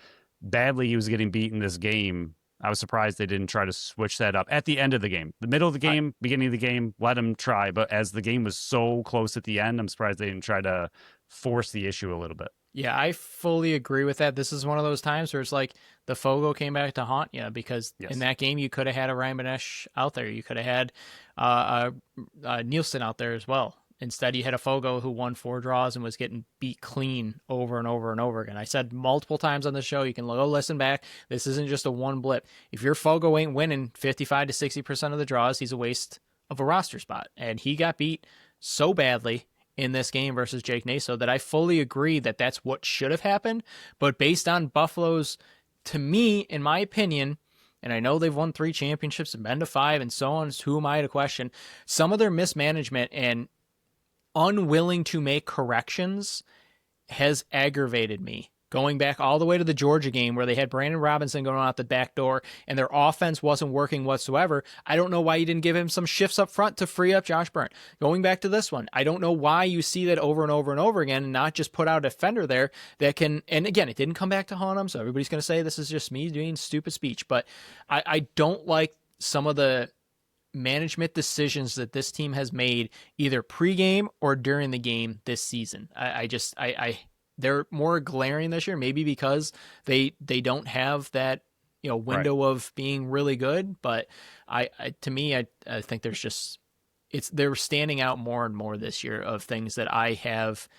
S2: badly he was getting beat in this game, I was surprised they didn't try to switch that up at the end of the game. The middle of the game, beginning of the game, let them try. But as the game was so close at the end, I'm surprised they didn't try to force the issue a little bit.
S1: Yeah, I fully agree with that. This is one of those times where it's like the Fogo came back to haunt you, because in that game you could have had a Ryan Benesh out there. You could have had Nielsen out there as well. Instead, you had a Fogo who won 4 draws and was getting beat clean over and over and over again. I said multiple times on the show, you can go listen back. This isn't just a one blip. If your Fogo ain't winning 55 to 60% of the draws, he's a waste of a roster spot. And he got beat so badly in this game versus Jake Naso that I fully agree that that's what should have happened. But based on Buffalo's, to me, in my opinion, and I know they've won 3 championships and been to 5 and so on, who am I to question? Some of their mismanagement and unwilling to make corrections has aggravated me. Going back all the way to the Georgia game where they had Brandon Robinson going out the back door and their offense wasn't working whatsoever. I don't know why you didn't give him some shifts up front to free up Josh Byrne. Going back to this one, I don't know why you see that over and over and over again and not just put out a defender there that can, and again, it didn't come back to haunt him, so everybody's going to say this is just me doing stupid speech, but I don't like some of the management decisions that this team has made either pregame or during the game this season. They're more glaring this year, maybe because they don't have that, window of being really good. But to me, I think there's just, they're standing out more and more this year of things that I have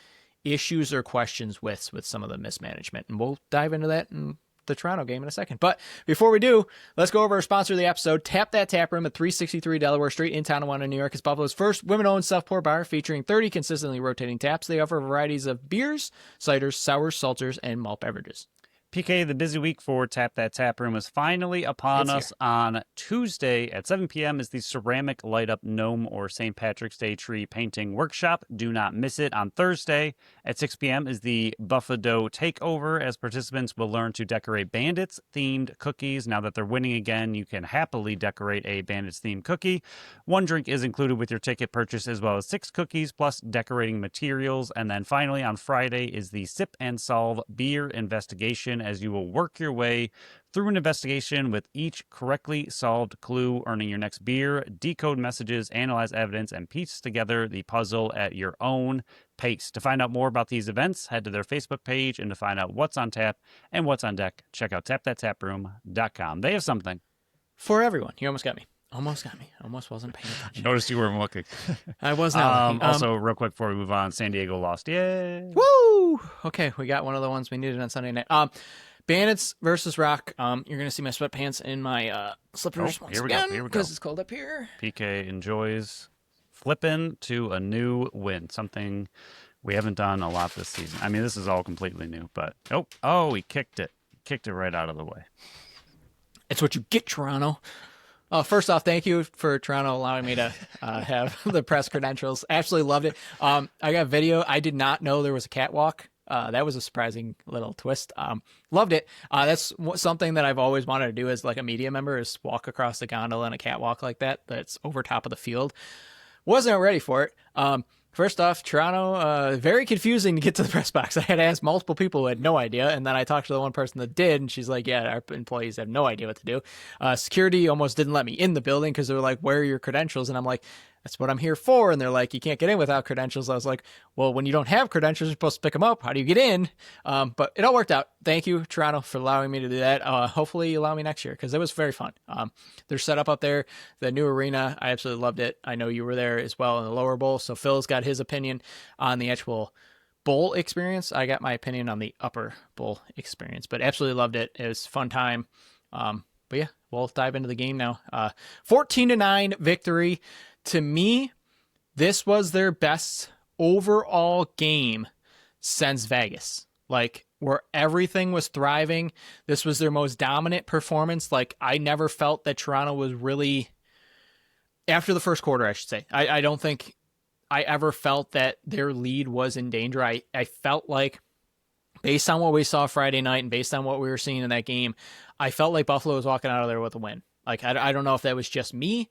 S1: issues or questions with some of the mismanagement. And we'll dive into that in the Toronto game in a second. But before we do, let's go over our sponsor of the episode, Tap That Tap Room at 363 Delaware Street in Tonawanda, New York. Is Buffalo's first women-owned self-pour bar featuring 30 consistently rotating taps. They offer varieties of beers, ciders, sours, seltzers, and malt beverages.
S2: PK, the busy week for Tap That Tap Room is finally upon us. On Tuesday at 7 p.m. is the ceramic light-up gnome or St. Patrick's Day tree painting workshop. Do not miss it. On Thursday at 6 p.m. is the Buffalo Takeover, as participants will learn to decorate Bandits-themed cookies. Now that they're winning again, you can happily decorate a Bandits-themed cookie. 1 drink is included with your ticket purchase, as well as 6 cookies plus decorating materials. And then finally on Friday is the Sip and Solve beer investigation, as you will work your way through an investigation with each correctly solved clue, earning your next beer, decode messages, analyze evidence, and piece together the puzzle at your own pace. To find out more about these events, head to their Facebook page, and to find out what's on tap and what's on deck, check out tapthattaproom.com. They have something
S1: for everyone. You almost got me. Almost wasn't paying attention.
S2: Noticed you weren't looking.
S1: I was not.
S2: Also, real quick before we move on, San Diego lost. Yay!
S1: Woo! Okay, we got one of the ones we needed on Sunday night. Bandits versus Rock. You're going to see my sweatpants in my slippers once again because it's cold up here.
S2: PK enjoys flipping to a new win, something we haven't done a lot this season. I mean, this is all completely new, but he kicked it. Kicked it right out of the way.
S1: It's what you get, Toronto. First off, thank you for Toronto allowing me to have the press credentials. Absolutely loved it. I got video. I did not know there was a catwalk. That was a surprising little twist. Loved it. That's something that I've always wanted to do as like a media member, is walk across the gondola in a catwalk like that. That's over top of the field. Wasn't ready for it. First off, Toronto, very confusing to get to the press box. I had to ask multiple people who had no idea, and then I talked to the one person that did, and she's like, yeah, our employees have no idea what to do. Security almost didn't let me in the building because they were like, where are your credentials? And I'm like, that's what I'm here for. And they're like, you can't get in without credentials. I was like, well, when you don't have credentials, you're supposed to pick them up. How do you get in? But it all worked out. Thank you, Toronto, for allowing me to do that. Hopefully you allow me next year, because it was very fun. They're set up there, the new arena. I absolutely loved it. I know you were there as well in the lower bowl. So Phil's got his opinion on the actual bowl experience. I got my opinion on the upper bowl experience, but absolutely loved it. It was a fun time. But yeah, we'll dive into the game now. 14-9 victory. To me, this was their best overall game since Vegas. Like, where everything was thriving. This was their most dominant performance. Like, I never felt that Toronto was really, after the first quarter, I should say. I don't think I ever felt that their lead was in danger. I felt like, based on what we saw Friday night and based on what we were seeing in that game, I felt like Buffalo was walking out of there with a win. Like, I don't know if that was just me.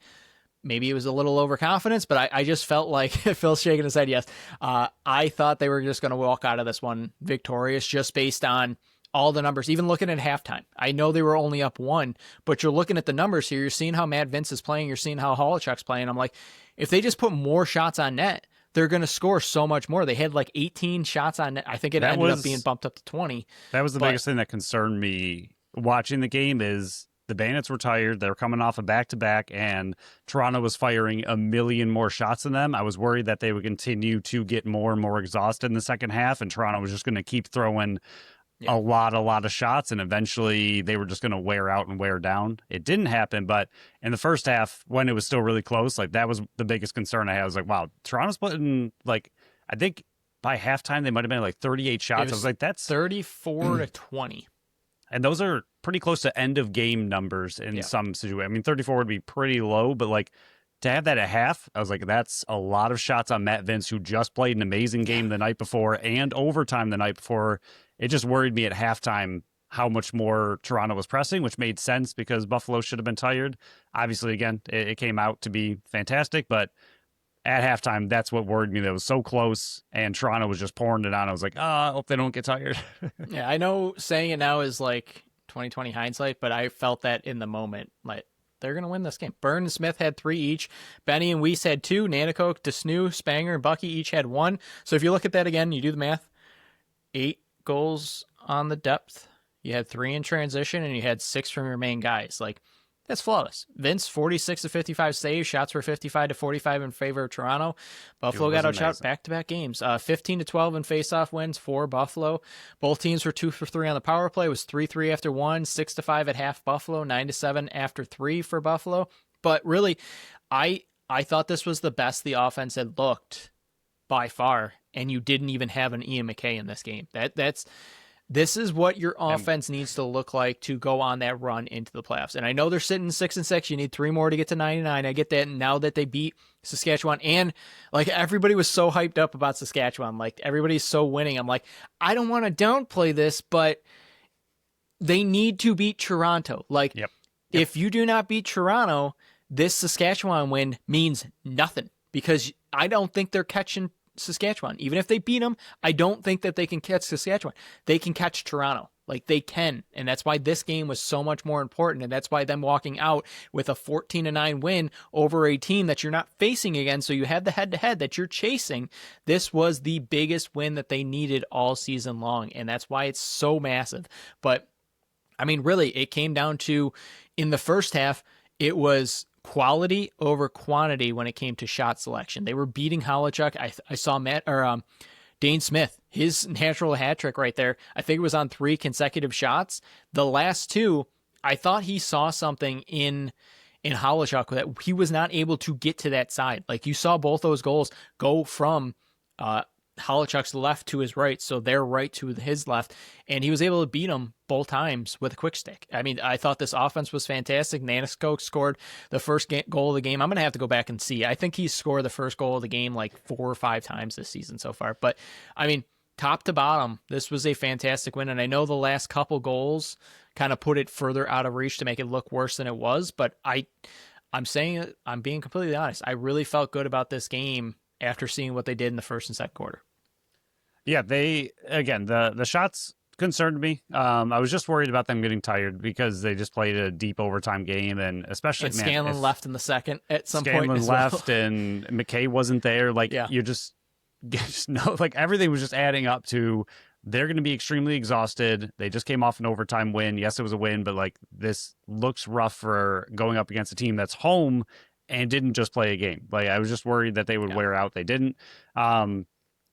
S1: Maybe it was a little overconfidence, but I just felt like, Phil's shaking his head, yes. I thought they were just going to walk out of this one victorious just based on all the numbers, even looking at halftime. I know they were only up one, but you're looking at the numbers here. You're seeing how Matt Vince is playing. You're seeing how Holochuk's playing. I'm like, if they just put more shots on net, they're going to score so much more. They had like 18 shots on net. I think it ended up being bumped up to 20.
S2: That was the biggest thing that concerned me watching the game is the Bandits were tired. They're coming off a back-to-back, and Toronto was firing a million more shots than them. I was worried that they would continue to get more and more exhausted in the second half, and Toronto was just going to keep throwing a lot of shots, and eventually they were just going to wear out and wear down. It didn't happen, but in the first half, when it was still really close, like that was the biggest concern I had. I was like, wow, Toronto's putting, like, I think by halftime they might have been like 38 shots. I was like, that's
S1: 34-20.
S2: And those are pretty close to end of game numbers in some situations. I mean, 34 would be pretty low, but like to have that at half, I was like, that's a lot of shots on Matt Vince, who just played an amazing game the night before and overtime the night before. It just worried me at halftime how much more Toronto was pressing, which made sense because Buffalo should have been tired. Obviously, again, it came out to be fantastic, but at halftime, that's what worried me. That was so close, and Toronto was just pouring it on. I was like, I hope they don't get tired.
S1: Yeah, I know saying it now is like 2020 hindsight, but I felt that in the moment. Like, they're going to win this game. Byrne and Smith had 3 each. Benny and Weiss had 2. Nanticoke, Desnu, Spanger, and Bucky each had 1. So if you look at that again, you do the math. 8 goals on the depth. You had 3 in transition, and you had 6 from your main guys. Like, that's flawless. Vince, 46-55 saves. Shots were 55-45 in favor of Toronto. Buffalo got outshot back-to-back games. 15-12 in face-off wins for Buffalo. Both teams were 2 for 3 on the power play. It was 3-3 after 1, 6-5 at half Buffalo, 9-7 after 3 for Buffalo. But really, I thought this was the best the offense had looked by far, and you didn't even have an Ian McKay in this game. This is what your offense needs to look like to go on that run into the playoffs. And I know they're sitting 6-6. You need 3 more to get to 99. I get that. And now that they beat Saskatchewan, and like everybody was so hyped up about Saskatchewan, like everybody's so winning. I'm like, I don't want to downplay this, but they need to beat Toronto. Like, if you do not beat Toronto, this Saskatchewan win means nothing, because I don't think they're catching Saskatchewan. Even if they beat them, I don't think that they can catch Saskatchewan. They can catch Toronto. Like, they can. And that's why this game was so much more important. And that's why them walking out with a 14-9 win over a team that you're not facing again. So you have the head-to-head that you're chasing. This was the biggest win that they needed all season long. And that's why it's so massive. But I mean, really, it came down to, in the first half, it was quality over quantity when it came to shot selection. They were beating Holochuk. I saw Dane Smith, his natural hat trick right there. I think it was on 3 consecutive shots. The last 2, I thought he saw something in Holochuk that he was not able to get to that side. Like, you saw both those goals go from Holochuk's left to his right, so their right to his left, and he was able to beat them both times with a quick stick. I mean, I thought this offense was fantastic. Nanticoke scored the first goal of the game. I'm going to have to go back and see. I think he's scored the first goal of the game like 4 or 5 times this season so far. But, I mean, top to bottom, this was a fantastic win, and I know the last couple goals kind of put it further out of reach to make it look worse than it was, but I'm saying it, I'm being completely honest. I really felt good about this game after seeing what they did in the first and second quarter.
S2: Yeah, the shots concerned me. I was just worried about them getting tired because they just played a deep overtime game, and especially
S1: Scanlon left in the second at some point.
S2: Scanlon left, and McKay wasn't there. Like, you just know, like, everything was just adding up to they're going to be extremely exhausted. They just came off an overtime win. Yes, it was a win, but like, this looks rough for going up against a team that's home and didn't just play a game. Like, I was just worried that they would wear out. They didn't.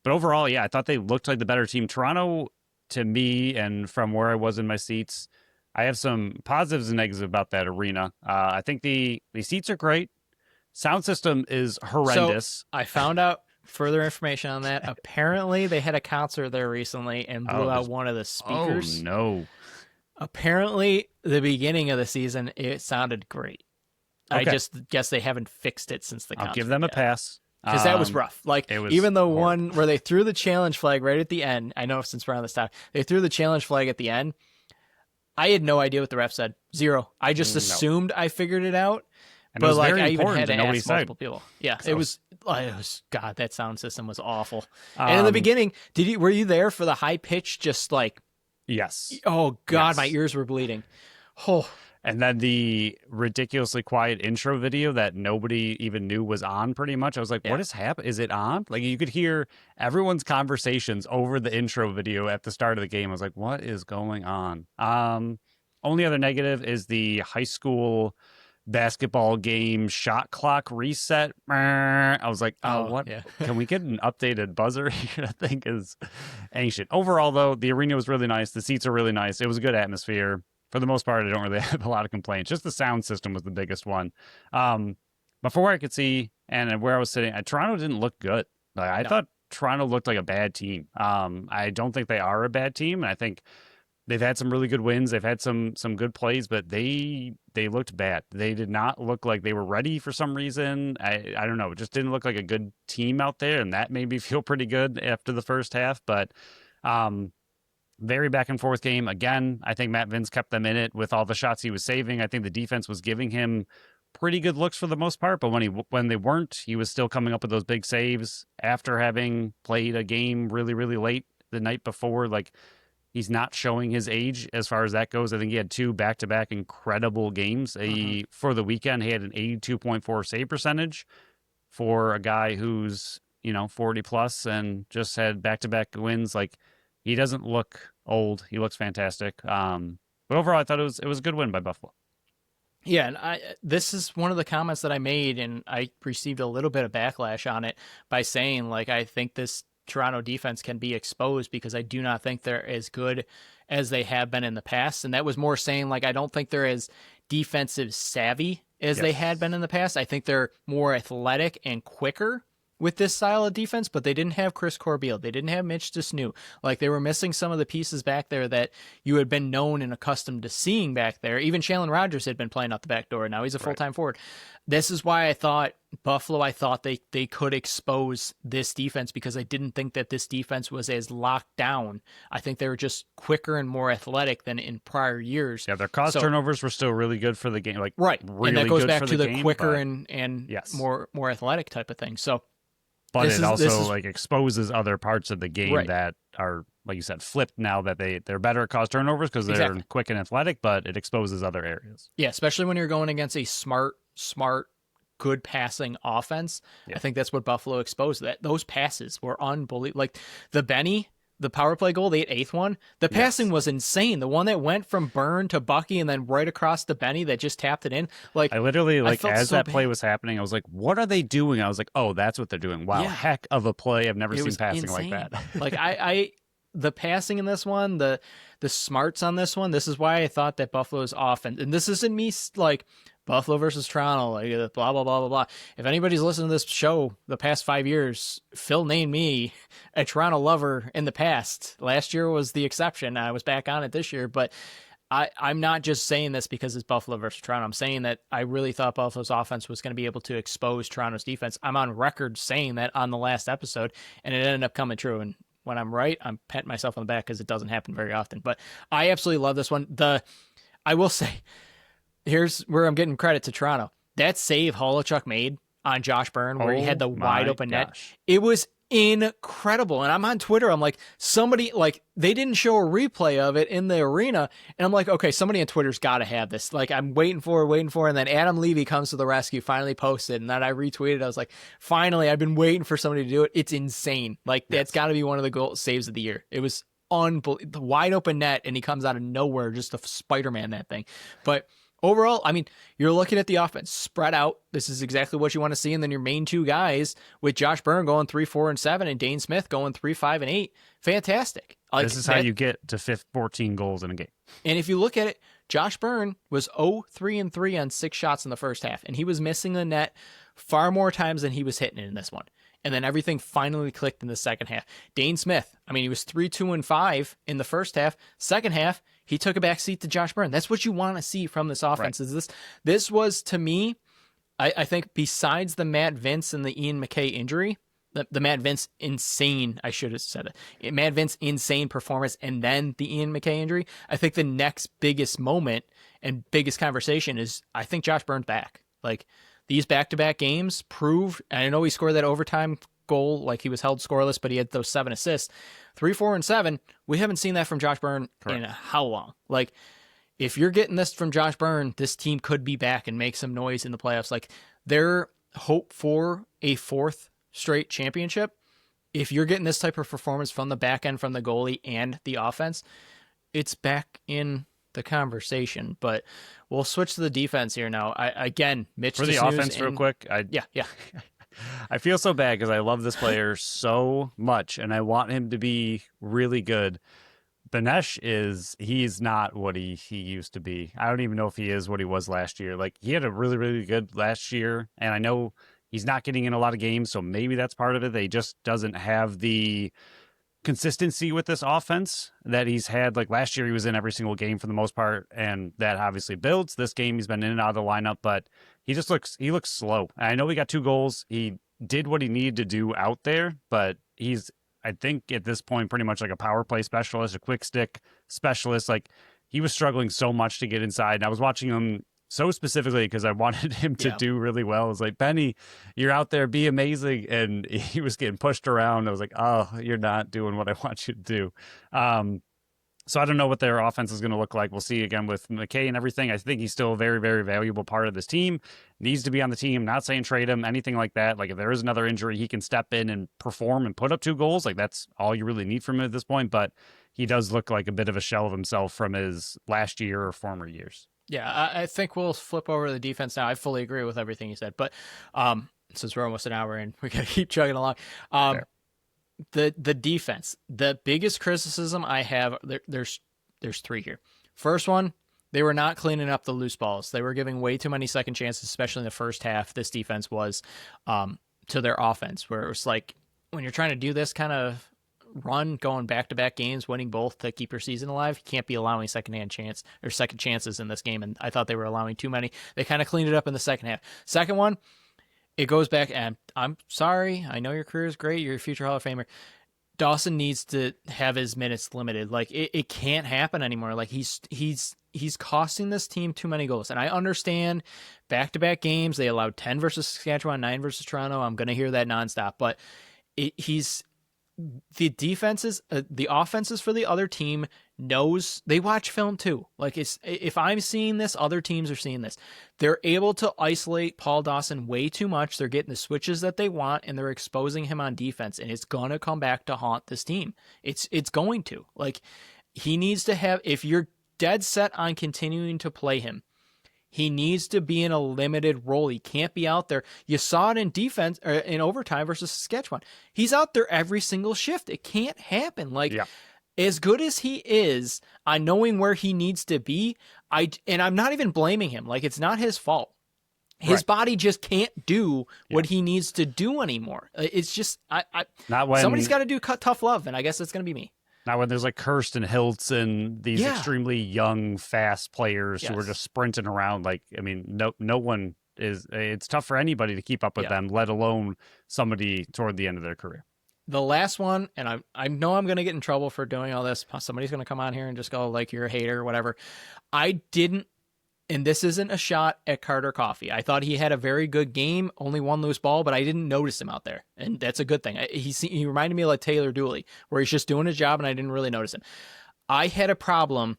S2: But overall, I thought they looked like the better team. Toronto, to me, and from where I was in my seats, I have some positives and negatives about that arena. I think the seats are great. Sound system is horrendous.
S1: So I found out further information on that. Apparently, they had a concert there recently and blew out one of the speakers.
S2: Oh no!
S1: Apparently, the beginning of the season, it sounded great.
S2: Okay.
S1: I just guess they haven't fixed it since the concert.
S2: I'll give them a pass.
S1: Because that was rough. Like, even the one where they threw the challenge flag right at the end, I know since we're on this topic, they threw the challenge flag at the end. I had no idea what the ref said. Zero. I just assumed I figured it out.
S2: And
S1: but
S2: it was
S1: like,
S2: very
S1: I even
S2: important
S1: had to
S2: to
S1: ask multiple people. Yeah,
S2: So-
S1: it was. God, that sound system was awful. And in the beginning, were you there for the high pitch? Just like,
S2: Yes.
S1: oh God,
S2: Yes.
S1: my ears were bleeding. Oh,
S2: And then the ridiculously quiet intro video that nobody even knew was on pretty much. I was like, what is happening? Is it on? Like, you could hear everyone's conversations over the intro video at the start of the game. I was like, what is going on? Only other negative is the high school basketball game shot clock reset. I was like, what?
S1: Yeah.
S2: Can we get an updated buzzer here? I think is ancient. Overall, though, the arena was really nice. The seats are really nice. It was a good atmosphere. For the most part, I don't really have a lot of complaints. Just the sound system was the biggest one. Before I could see and where I was sitting, Toronto didn't look good. Like, I thought Toronto looked like a bad team. I don't think they are a bad team. And I think they've had some really good wins. They've had some good plays, but they looked bad. They did not look like they were ready for some reason. I don't know. It just didn't look like a good team out there. And that made me feel pretty good after the first half. But very back and forth game. Again, I think Matt Vince kept them in it with all the shots he was saving. I think the defense was giving him pretty good looks for the most part, but when they weren't, he was still coming up with those big saves after having played a game really, really late the night before. Like, he's not showing his age as far as that goes. I think he had 2 back-to-back incredible games. For the weekend, he had an 82.4 save percentage for a guy who's, 40 plus and just had back-to-back wins. Like, he doesn't look old. He looks fantastic. But overall, I thought it was a good win by Buffalo.
S1: Yeah, and this is one of the comments that I made, and I received a little bit of backlash on it by saying, like, I think this Toronto defense can be exposed because I do not think they're as good as they have been in the past. And that was more saying, like, I don't think they're as defensive savvy as they had been in the past. I think they're more athletic and quicker with this style of defense, but they didn't have Chris Corbeil. They didn't have Mitch Desnew. Like, they were missing some of the pieces back there that you had been known and accustomed to seeing back there. Even Shalon Rogers had been playing out the back door. Now he's a full-time forward. This is why I thought Buffalo, they could expose this defense, because I didn't think that this defense was as locked down. I think they were just quicker and more athletic than in prior years.
S2: Yeah, their cause turnovers were still really good for the game. Like, really
S1: and that goes
S2: good
S1: back
S2: for
S1: to the
S2: game,
S1: quicker and more athletic type of thing. So,
S2: but it also like exposes other parts of the game that are, like you said, flipped now that they're better at cause turnovers because they're quick and athletic, but it exposes other areas.
S1: Yeah, especially when you're going against a smart, good passing offense. I think that's what Buffalo exposed. That those passes were unbelievable. Like the Benny, the power play goal, the 8th one, the passing was insane. The one that went from Byrne to Bucky and then right across to Benny that just tapped it in. Like,
S2: I literally, like, as that play was happening, I was like, what are they doing? I was like, oh, that's what they're doing. Wow, heck of a play. I've never seen passing like that.
S1: Like, the passing in this one, the smarts on this one, this is why I thought that Buffalo's offense, and this isn't me like Buffalo versus Toronto, like blah, blah, blah, blah, blah. If anybody's listened to this show the past 5 years, Phil named me a Toronto lover in the past. Last year was the exception. I was back on it this year, but I'm not just saying this because it's Buffalo versus Toronto. I'm saying that I really thought Buffalo's offense was going to be able to expose Toronto's defense. I'm on record saying that on the last episode, and it ended up coming true. And when I'm right, I'm patting myself on the back because it doesn't happen very often. But I absolutely love this one. I will say, here's where I'm getting credit to Toronto. That save Holochuk made on Josh Byrne, where he had the wide open net, it was incredible. And I'm on Twitter. I'm like, somebody, like, they didn't show a replay of it in the arena. And I'm like, okay, somebody on Twitter's got to have this. Like, I'm waiting for it. And then Adam Levy comes to the rescue, finally posted. And then I retweeted. I was like, finally, I've been waiting for somebody to do it. It's insane. Like, that's got to be one of the goal saves of the year. It was unbelievable. The wide open net, and he comes out of nowhere just to Spider-Man that thing. But overall, I mean, you're looking at the offense spread out. This is exactly what you want to see. And then your main 2 guys with Josh Byrne going 3, 4, and 7, and Dane Smith going 3, 5, and 8. Fantastic. Like,
S2: this is how you get to 14 goals in a game.
S1: And if you look at it, Josh Byrne was 0-3-3 on 6 shots in the first half, and he was missing the net far more times than he was hitting it in this one. And then everything finally clicked in the second half. Dane Smith, I mean, he was 3-2-5 in the first half. Second half, he took a back seat to Josh Byrne. That's what you want to see from this offense.
S2: Right.
S1: Is this was, to me, I think besides the Matt Vince and the Ian McKay injury, the Matt Vince insane, I should have said it, Matt Vince insane performance, and then the Ian McKay injury, I think the next biggest moment and biggest conversation is, I think Josh Byrne's back. Like, these back-to-back games prove, and I know he scored that overtime goal, like he was held scoreless, but he had those 7 assists. 3, 4, and 7, we haven't seen that from Josh Byrne in how long? Like, if you're getting this from Josh Byrne, this team could be back and make some noise in the playoffs. Like, their hope for a 4th straight championship, if you're getting this type of performance from the back end, from the goalie and the offense, it's back in the conversation. But we'll switch to the defense here now. Mitch,
S2: for the offense, real quick.
S1: Yeah.
S2: I feel so bad because I love this player so much, and I want him to be really good. Benesh he's not what he used to be. I don't even know if he is what he was last year. Like, he had a really, really good last year, and I know he's not getting in a lot of games, so maybe that's part of it. He just doesn't have the consistency with this offense that he's had. Like, last year, he was in every single game for the most part, and that obviously builds. This game, he's been in and out of the lineup, but he looks slow. I know he got 2 goals. He did what he needed to do out there, but he's, I think at this point, pretty much like a power play specialist, a quick stick specialist. Like, he was struggling so much to get inside. And I was watching him so specifically because I wanted him to do really well. I was like, Benny, you're out there, be amazing. And he was getting pushed around. I was like, oh, you're not doing what I want you to do. So I don't know what their offense is going to look like. We'll see again with McKay and everything. I think he's still a very, very valuable part of this team. Needs to be on the team. Not saying trade him, anything like that. Like, if there is another injury, he can step in and perform and put up 2 goals. Like, that's all you really need from him at this point. But he does look like a bit of a shell of himself from his last year or former years.
S1: Yeah, I think we'll flip over to the defense now. I fully agree with everything you said. But since we're almost an hour in, we got to keep chugging along. The defense, the biggest criticism I have, there's 3 here. First one, they were not cleaning up the loose balls. They were giving way too many second chances, especially in the first half. This defense was to their offense, where it was like, when you're trying to do this kind of run, going back-to-back games, winning both to keep your season alive, you can't be allowing second chances in this game. And I thought they were allowing too many. They kind of cleaned it up in the second half. Second one, it goes back, and I'm sorry, I know your career is great, you're a future Hall of Famer. Dawson needs to have his minutes limited. Like, it can't happen anymore. Like, he's costing this team too many goals. And I understand back-to-back games, they allowed 10 versus Saskatchewan, 9 versus Toronto. I'm going to hear that nonstop. But the defenses, the offenses for the other team knows, they watch film too. Like, if I'm seeing this, other teams are seeing this. They're able to isolate Paul Dawson way too much. They're getting the switches that they want, and they're exposing him on defense, and it's going to come back to haunt this team. It's going to. Like, he needs to have, if you're dead set on continuing to play him, he needs to be in a limited role. He can't be out there. You saw it in defense, or in overtime versus Saskatchewan. He's out there every single shift. It can't happen. Like, as good as he is on knowing where he needs to be, and I'm not even blaming him. Like, it's not his fault. His body just can't do what he needs to do anymore. It's just,
S2: not when
S1: somebody's got to do tough love, and I guess it's going to be me.
S2: Now, when there's like Kirsten Hiltz and these extremely young, fast players who are just sprinting around, like, I mean, no one is, it's tough for anybody to keep up with them, let alone somebody toward the end of their career.
S1: The last one, and I know I'm going to get in trouble for doing all this. Somebody's going to come on here and just go, like, you're a hater or whatever. I didn't, and this isn't a shot at Carter Coffey. I thought he had a very good game, only 1 loose ball, but I didn't notice him out there. And that's a good thing. He reminded me of like Taylor Dooley, where he's just doing his job and I didn't really notice him. I had a problem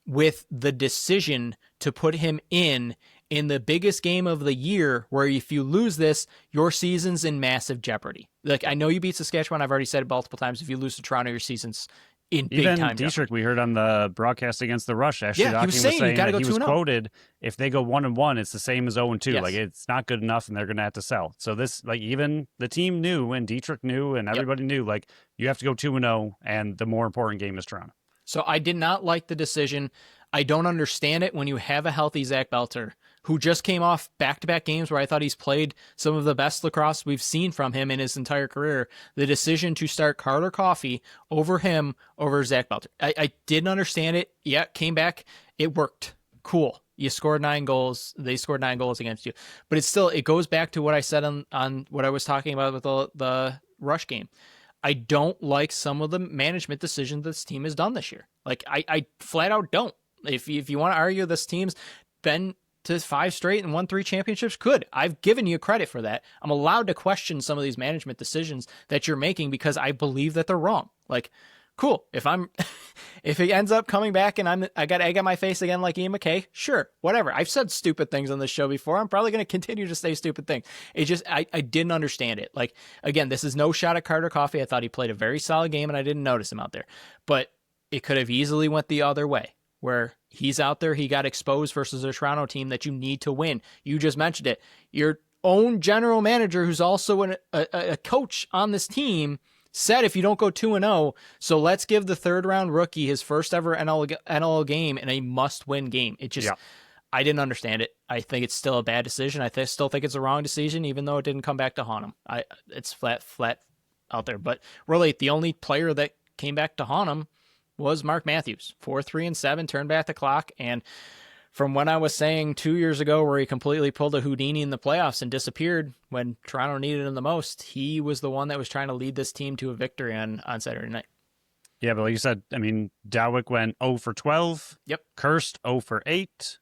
S1: with the decision to put him in the biggest game of the year, where if you lose this, your season's in massive jeopardy. Like, I know you beat Saskatchewan. I've already said it multiple times. If you lose to Toronto, your season's in big
S2: Even
S1: time.
S2: Dietrich, we heard on the broadcast against the Rush, Ashley
S1: he was saying
S2: that
S1: go
S2: he was
S1: 2-0.
S2: quoted, if they go 1-1, it's the same as 0-2.
S1: Yes.
S2: Like, it's not good enough, and they're going to have to sell. So this, like, even the team knew, and Dietrich knew, and everybody knew, like, you have to go 2-0, and the more important game is Toronto.
S1: So I did not like the decision. I don't understand it when you have a healthy Zach Belter, who just came off back-to-back games where I thought he's played some of the best lacrosse we've seen from him in his entire career. The decision to start Carter Coffey over Zach Belter. I didn't understand it. Yeah, came back. It worked. Cool. You scored 9 goals. They scored 9 goals against you. But it goes back to what I said on what I was talking about with the Rush game. I don't like some of the management decisions this team has done this year. Like, I flat out don't. If you want to argue this team's been to 5 straight and won 3 championships, good. I've given you credit for that. I'm allowed to question some of these management decisions that you're making because I believe that they're wrong. Like, cool. If it ends up coming back and I got egg on my face again like Ian McKay, sure, whatever. I've said stupid things on this show before. I'm probably going to continue to say stupid things. It just, I didn't understand it. Like, again, this is no shot at Carter Coffey. I thought he played a very solid game and I didn't notice him out there. But it could have easily went the other way, where he's out there, he got exposed versus a Toronto team that you need to win. You just mentioned it. Your own general manager, who's also a coach on this team, said if you don't go 2-0, so let's give the 3rd-round rookie his first ever NL game and a must-win game. It just, I didn't understand it. I think it's still a bad decision. I still think it's a wrong decision, even though it didn't come back to haunt him. It's flat out there. But really, the only player that came back to haunt him was Mark Matthews. 4-3-7, turned back the clock. And from when I was saying 2 years ago where he completely pulled a Houdini in the playoffs and disappeared when Toronto needed him the most, he was the one that was trying to lead this team to a victory on Saturday night.
S2: Yeah, but like you said, I mean, Dowick went 0 for 12.
S1: Yep.
S2: Kirst 0 for 8.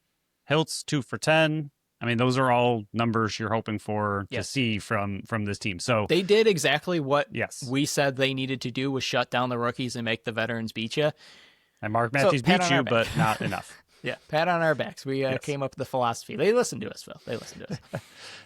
S2: Hiltz 2 for 10. I mean, those are all numbers you're hoping for to see from this team. So
S1: they did exactly what we said they needed to do, was shut down the rookies and make the veterans beat you.
S2: And Mark Matthews beat you, but not enough.
S1: Yeah, pat on our backs. We came up with the philosophy. They listened to us, Phil. They listened to us.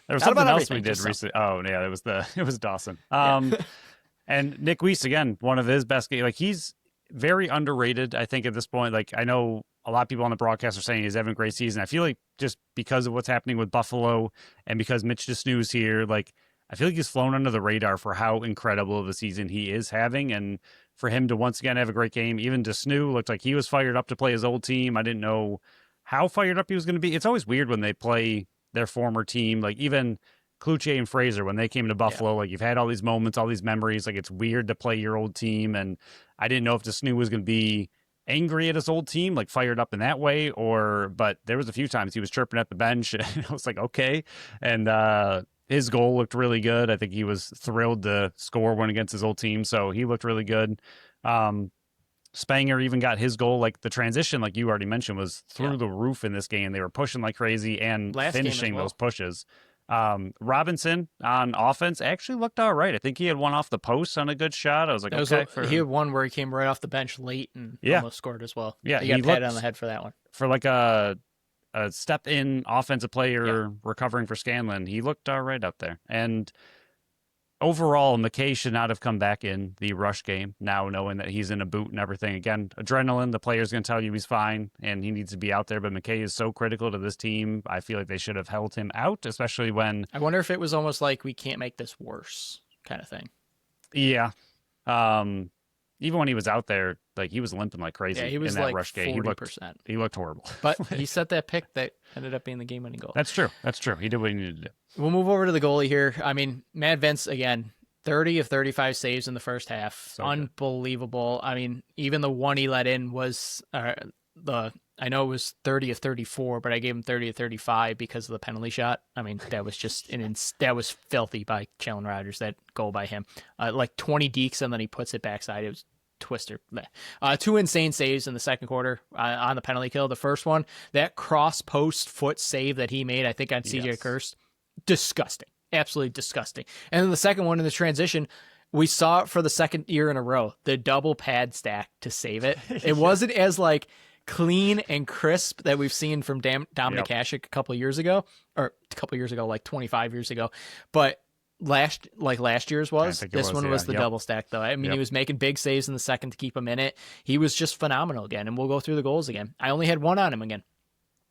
S2: There was something else we did recently. Oh, yeah, it was Dawson. And Nick Weiss, again, one of his best games. Like, he's very underrated, I think, at this point. Like, I know a lot of people on the broadcast are saying he's having a great season. I feel like just because of what's happening with Buffalo and because Mitch DeSnoo's here, like, I feel like he's flown under the radar for how incredible of a season he is having. And for him to once again have a great game, even DeSnoo looked like he was fired up to play his old team. I didn't know how fired up he was going to be. It's always weird when they play their former team. Like, even Cloutier and Fraser, when they came to Buffalo, like, you've had all these moments, all these memories. Like, it's weird to play your old team. And I didn't know if DeSnoo was going to be angry at his old team, like fired up in that way, but there was a few times he was chirping at the bench and I was like, okay. And his goal looked really good. I think he was thrilled to score one against his old team, so he looked really good. Spanger even got his goal. Like, the transition, like you already mentioned, was through the roof in this game. They were pushing like crazy and finishing those pushes. Robinson on offense actually looked all right. I think he had one off the post on a good shot. I was like,
S1: he had one where he came right off the bench late and almost scored as well.
S2: Yeah,
S1: he got patted on the head for that one.
S2: For like a step in offensive player recovering for Scanlon, he looked all right up there. And overall, McKay should not have come back in the Rush game now, knowing that he's in a boot and everything. Again, adrenaline, the player's going to tell you he's fine and he needs to be out there, but McKay is so critical to this team. I feel like they should have held him out, especially when...
S1: I wonder if it was almost like, we can't make this worse kind of thing.
S2: Yeah. Even when he was out there, like, he was limping like crazy
S1: he was
S2: in that
S1: like
S2: Rush game.
S1: 40%.
S2: He looked horrible.
S1: But he set that pick that ended up being the game-winning goal.
S2: That's true. He did what he needed to do.
S1: We'll move over to the goalie here. I mean, Matt Vince, again, 30 of 35 saves in the first half. So unbelievable. Good. I mean, even the one he let in was I know it was 30 of 34, but I gave him 30 of 35 because of the penalty shot. I mean, that was just that was filthy by Challen Rogers, that goal by him. Like 20 dekes, and then he puts it backside. It was twister. 2 insane saves in the second quarter on the penalty kill. The first one, that cross post foot save that he made, I think on CJ Kirst, disgusting. Absolutely disgusting. And then the second one in the transition, we saw it for the second year in a row, the double pad stack to save it. It wasn't as like clean and crisp that we've seen from Dominic Hasek a couple of years ago, like 25 years ago. But last year's was.
S2: think it
S1: This
S2: was,
S1: one
S2: yeah.
S1: was the
S2: Yep.
S1: double stack, though. I mean, he
S2: Yep.
S1: was making big saves in the second to keep him in it. He was just phenomenal again, and we'll go through the goals again. I only had one on him again.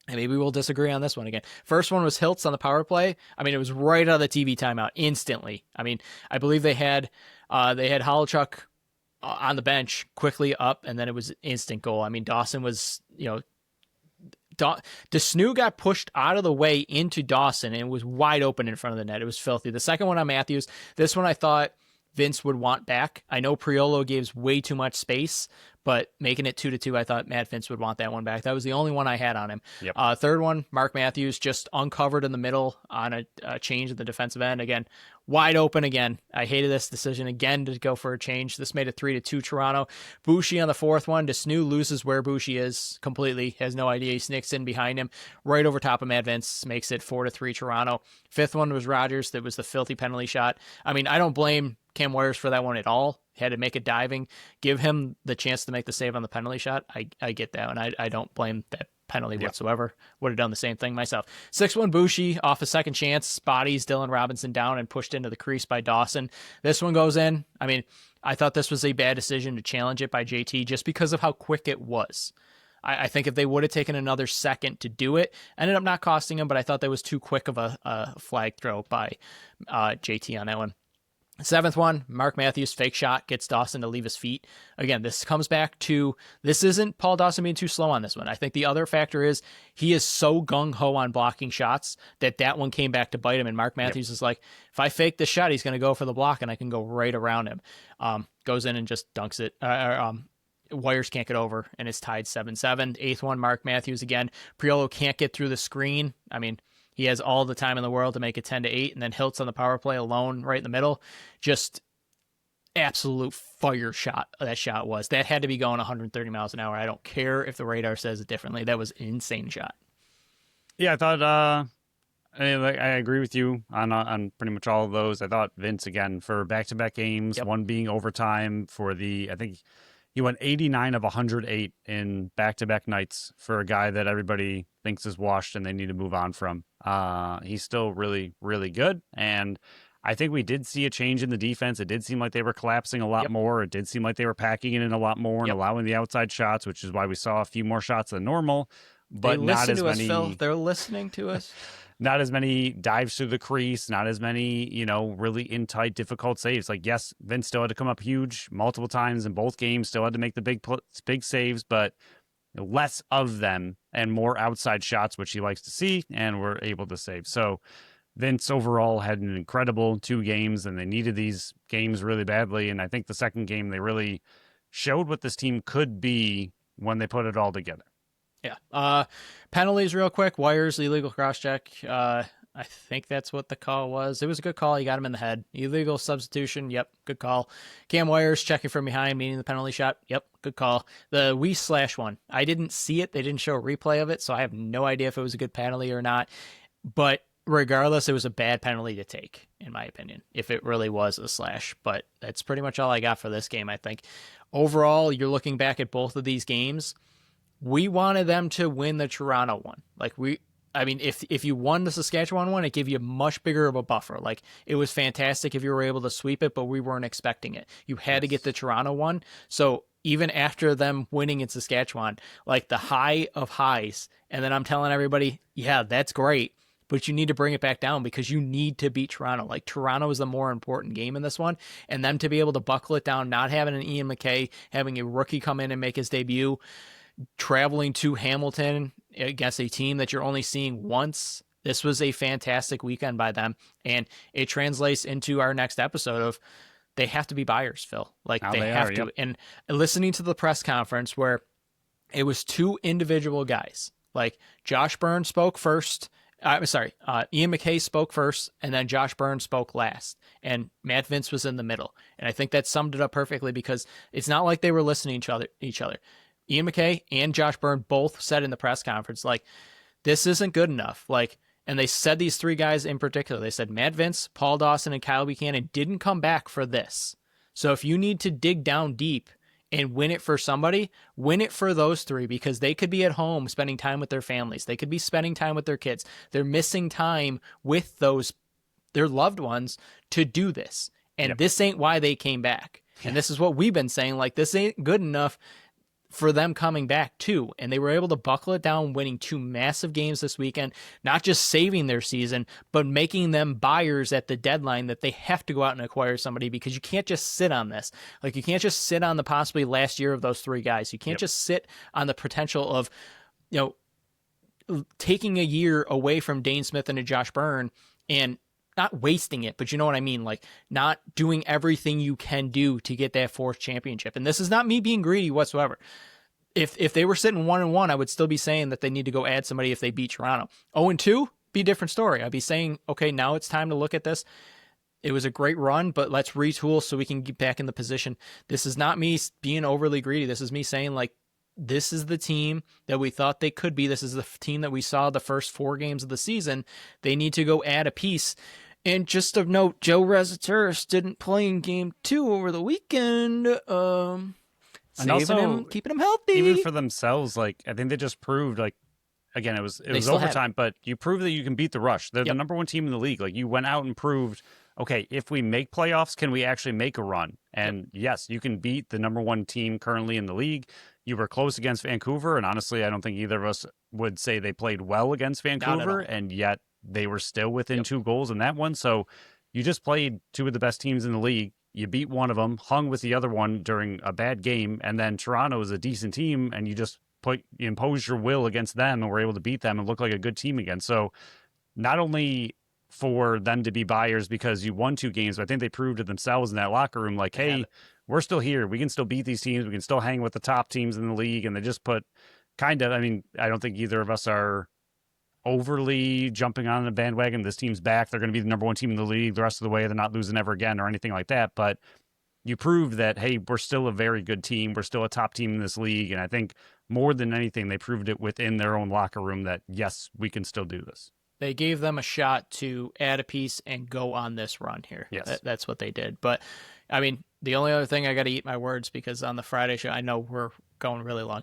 S1: And maybe we'll disagree on this one again. First one was Hiltz on the power play. I mean, it was right out of the TV timeout instantly. I mean, I believe they had Holochuk on the bench quickly up, and then it was instant goal. I mean, Dawson was, DeSnoo got pushed out of the way into Dawson and was wide open in front of the net. It was filthy. The second one on Matthews, this one I thought Vince would want back. I know Priolo gives way too much space, but making it 2-2, I thought Matt Vince would want that one back. That was the only one I had on him.
S2: Yep.
S1: Third one, Mark Matthews just uncovered in the middle on a change at the defensive end. Again, wide open again. I hated this decision again to go for a change. This made it 3-2 Toronto. Boucher on the fourth one. DeSnoo loses where Boucher is completely. Has no idea. He sneaks in behind him right over top of Matt Vince. Makes it 4-3 Toronto. Fifth one was Rogers. That was the filthy penalty shot. I mean, I don't blame Cam Wires for that one at all. Had to make it diving. Give him the chance to make the save on the penalty shot. I get that, and I don't blame that penalty whatsoever. Would have done the same thing myself. 6-1 Boucher off a second chance. Bodies Dylan Robinson down and pushed into the crease by Dawson. This one goes in. I mean, I thought this was a bad decision to challenge it by JT just because of how quick it was. I think if they would have taken another second to do it, ended up not costing him, but I thought that was too quick of a flag throw by JT on that one. Seventh one, Mark Matthews fake shot gets Dawson to leave his feet. Again, this comes back to, this isn't Paul Dawson being too slow on this one. I think the other factor is he is so gung-ho on blocking shots that one came back to bite him. And Mark Matthews is like, if I fake the shot, he's going to go for the block and I can go right around him. Goes in and just dunks it. Wires can't get over and it's tied 7-7. Eighth one, Mark Matthews again. Priolo can't get through the screen. I mean, he has all the time in the world to make it 10-8, and then Hiltz on the power play alone right in the middle. Just absolute fire shot that shot was. That had to be going 130 miles an hour. I don't care if the radar says it differently. That was an insane shot.
S2: Yeah, I thought I agree with you on pretty much all of those. I thought Vince, again, for back-to-back games, one being overtime I think he went 89 of 108 in back-to-back nights for a guy that everybody thinks is washed and they need to move on from. He's still really, really good. And I think we did see a change in the defense. It did seem like they were collapsing a lot more. It did seem like they were packing it in a lot more and allowing the outside shots, which is why we saw a few more shots than normal. But
S1: they
S2: not
S1: listen
S2: as
S1: to
S2: many.
S1: Us, Phil. They're listening to us.
S2: Not as many dives through the crease, not as many, really in tight, difficult saves. Like, yes, Vince still had to come up huge multiple times in both games, still had to make the big saves, but less of them and more outside shots, which he likes to see, and we're able to save. So Vince overall had an incredible 2 games, and they needed these games really badly. And I think the second game, they really showed what this team could be when they put it all together.
S1: Yeah. Penalties real quick. Wires, illegal cross-check. I think that's what the call was. It was a good call. You got him in the head. Illegal substitution. Yep. Good call. Cam Wires checking from behind, meaning the penalty shot. Yep. Good call. The Weiss one. I didn't see it. They didn't show a replay of it, so I have no idea if it was a good penalty or not. But regardless, it was a bad penalty to take, in my opinion, if it really was a slash. But that's pretty much all I got for this game, I think. Overall, you're looking back at both of these games. We wanted them to win the Toronto one. If you won the Saskatchewan one, it gave you much bigger of a buffer. Like, it was fantastic if you were able to sweep it, but we weren't expecting it. You had to get the Toronto one. So even after them winning in Saskatchewan, like the high of highs, and then I'm telling everybody, yeah, that's great, but you need to bring it back down because you need to beat Toronto. Like, Toronto is the more important game in this one, and them to be able to buckle it down, not having an Ian McKay, having a rookie come in and make his debut, traveling to Hamilton against a team that you're only seeing once. This was a fantastic weekend by them, and it translates into our next episode of they have to be buyers, Phil. Like, they have to. Yep. And listening to the press conference where it was 2 individual guys, like Josh Byrne spoke first. Ian McKay spoke first, and then Josh Byrne spoke last, and Matt Vince was in the middle. And I think that summed it up perfectly because it's not like they were listening to each other. Ian McKay and Josh Byrne both said in the press conference, like, this isn't good enough. Like, and they said these 3 guys in particular, they said Matt Vince, Paul Dawson, and Kyle Buchanan didn't come back for this. So if you need to dig down deep and win it for somebody, win it for those 3 because they could be at home spending time with their families. They could be spending time with their kids. They're missing time with those their loved ones to do this. And this ain't why they came back. And this is what we've been saying, like, this ain't good enough for them coming back too. And they were able to buckle it down, winning 2 massive games this weekend, not just saving their season, but making them buyers at the deadline that they have to go out and acquire somebody, because you can't just sit on this. Like, you can't just sit on the possibly last year of those 3 guys. You can't just sit on the potential of, taking a year away from Dane Smith and a Josh Byrne and not wasting it, but you know what I mean? Like, not doing everything you can do to get that 4th championship. And this is not me being greedy whatsoever. If they were sitting 1-1, I would still be saying that they need to go add somebody if they beat Toronto. 0-2, be a different story. I'd be saying, okay, now it's time to look at this. It was a great run, but let's retool so we can get back in the position. This is not me being overly greedy. This is me saying, like, this is the team that we thought they could be. This is the team that we saw the first 4 games of the season. They need to go add a piece. And just of note, Joe Rezateris didn't play in game 2 over the weekend. And also him, keeping him healthy.
S2: Even for themselves, like, I think they just proved, like, again, it was overtime, but you proved that you can beat the Rush. They're the number 1 team in the league. Like, you went out and proved, okay, if we make playoffs, can we actually make a run? And yes, you can beat the number 1 team currently in the league. You were close against Vancouver, and honestly, I don't think either of us would say they played well against Vancouver, and yet they were still within 2 goals in that one. So you just played 2 of the best teams in the league. You beat one of them, hung with the other one during a bad game, and then Toronto is a decent team, and you just imposed your will against them and were able to beat them and look like a good team again. So not only for them to be buyers because you won 2 games, but I think they proved to themselves in that locker room, like, hey, we're still here. We can still beat these teams. We can still hang with the top teams in the league. And they just put I don't think either of us are overly jumping on the bandwagon. This team's back. They're going to be the number 1 team in the league the rest of the way. They're not losing ever again or anything like that. But you proved that, hey, we're still a very good team. We're still a top team in this league. And I think more than anything, they proved it within their own locker room that, yes, we can still do this.
S1: They gave them a shot to add a piece and go on this run here.
S2: Yes.
S1: That's what they did. But, I mean, the only other thing, I got to eat my words because on the Friday show, I know we're going really long.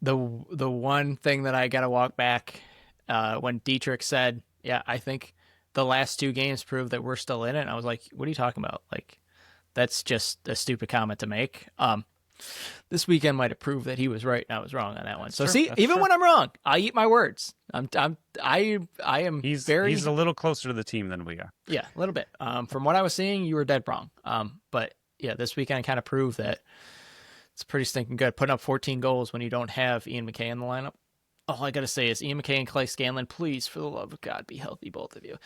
S1: The one thing that I got to walk back when Dietrich said, yeah, I think the last 2 games prove that we're still in it. And I was like, what are you talking about? Like, that's just a stupid comment to make. This weekend might have proved that he was right and I was wrong on that one. So see, even when I'm wrong, I eat my words. I am
S2: He's a little closer to the team than we are.
S1: Yeah, a little bit. From what I was seeing, you were dead wrong. But yeah, this weekend kind of proved that it's pretty stinking good. Putting up 14 goals when you don't have Ian McKay in the lineup. All I got to say is Ian McKay and Clay Scanlon, please, for the love of God, be healthy, both of you.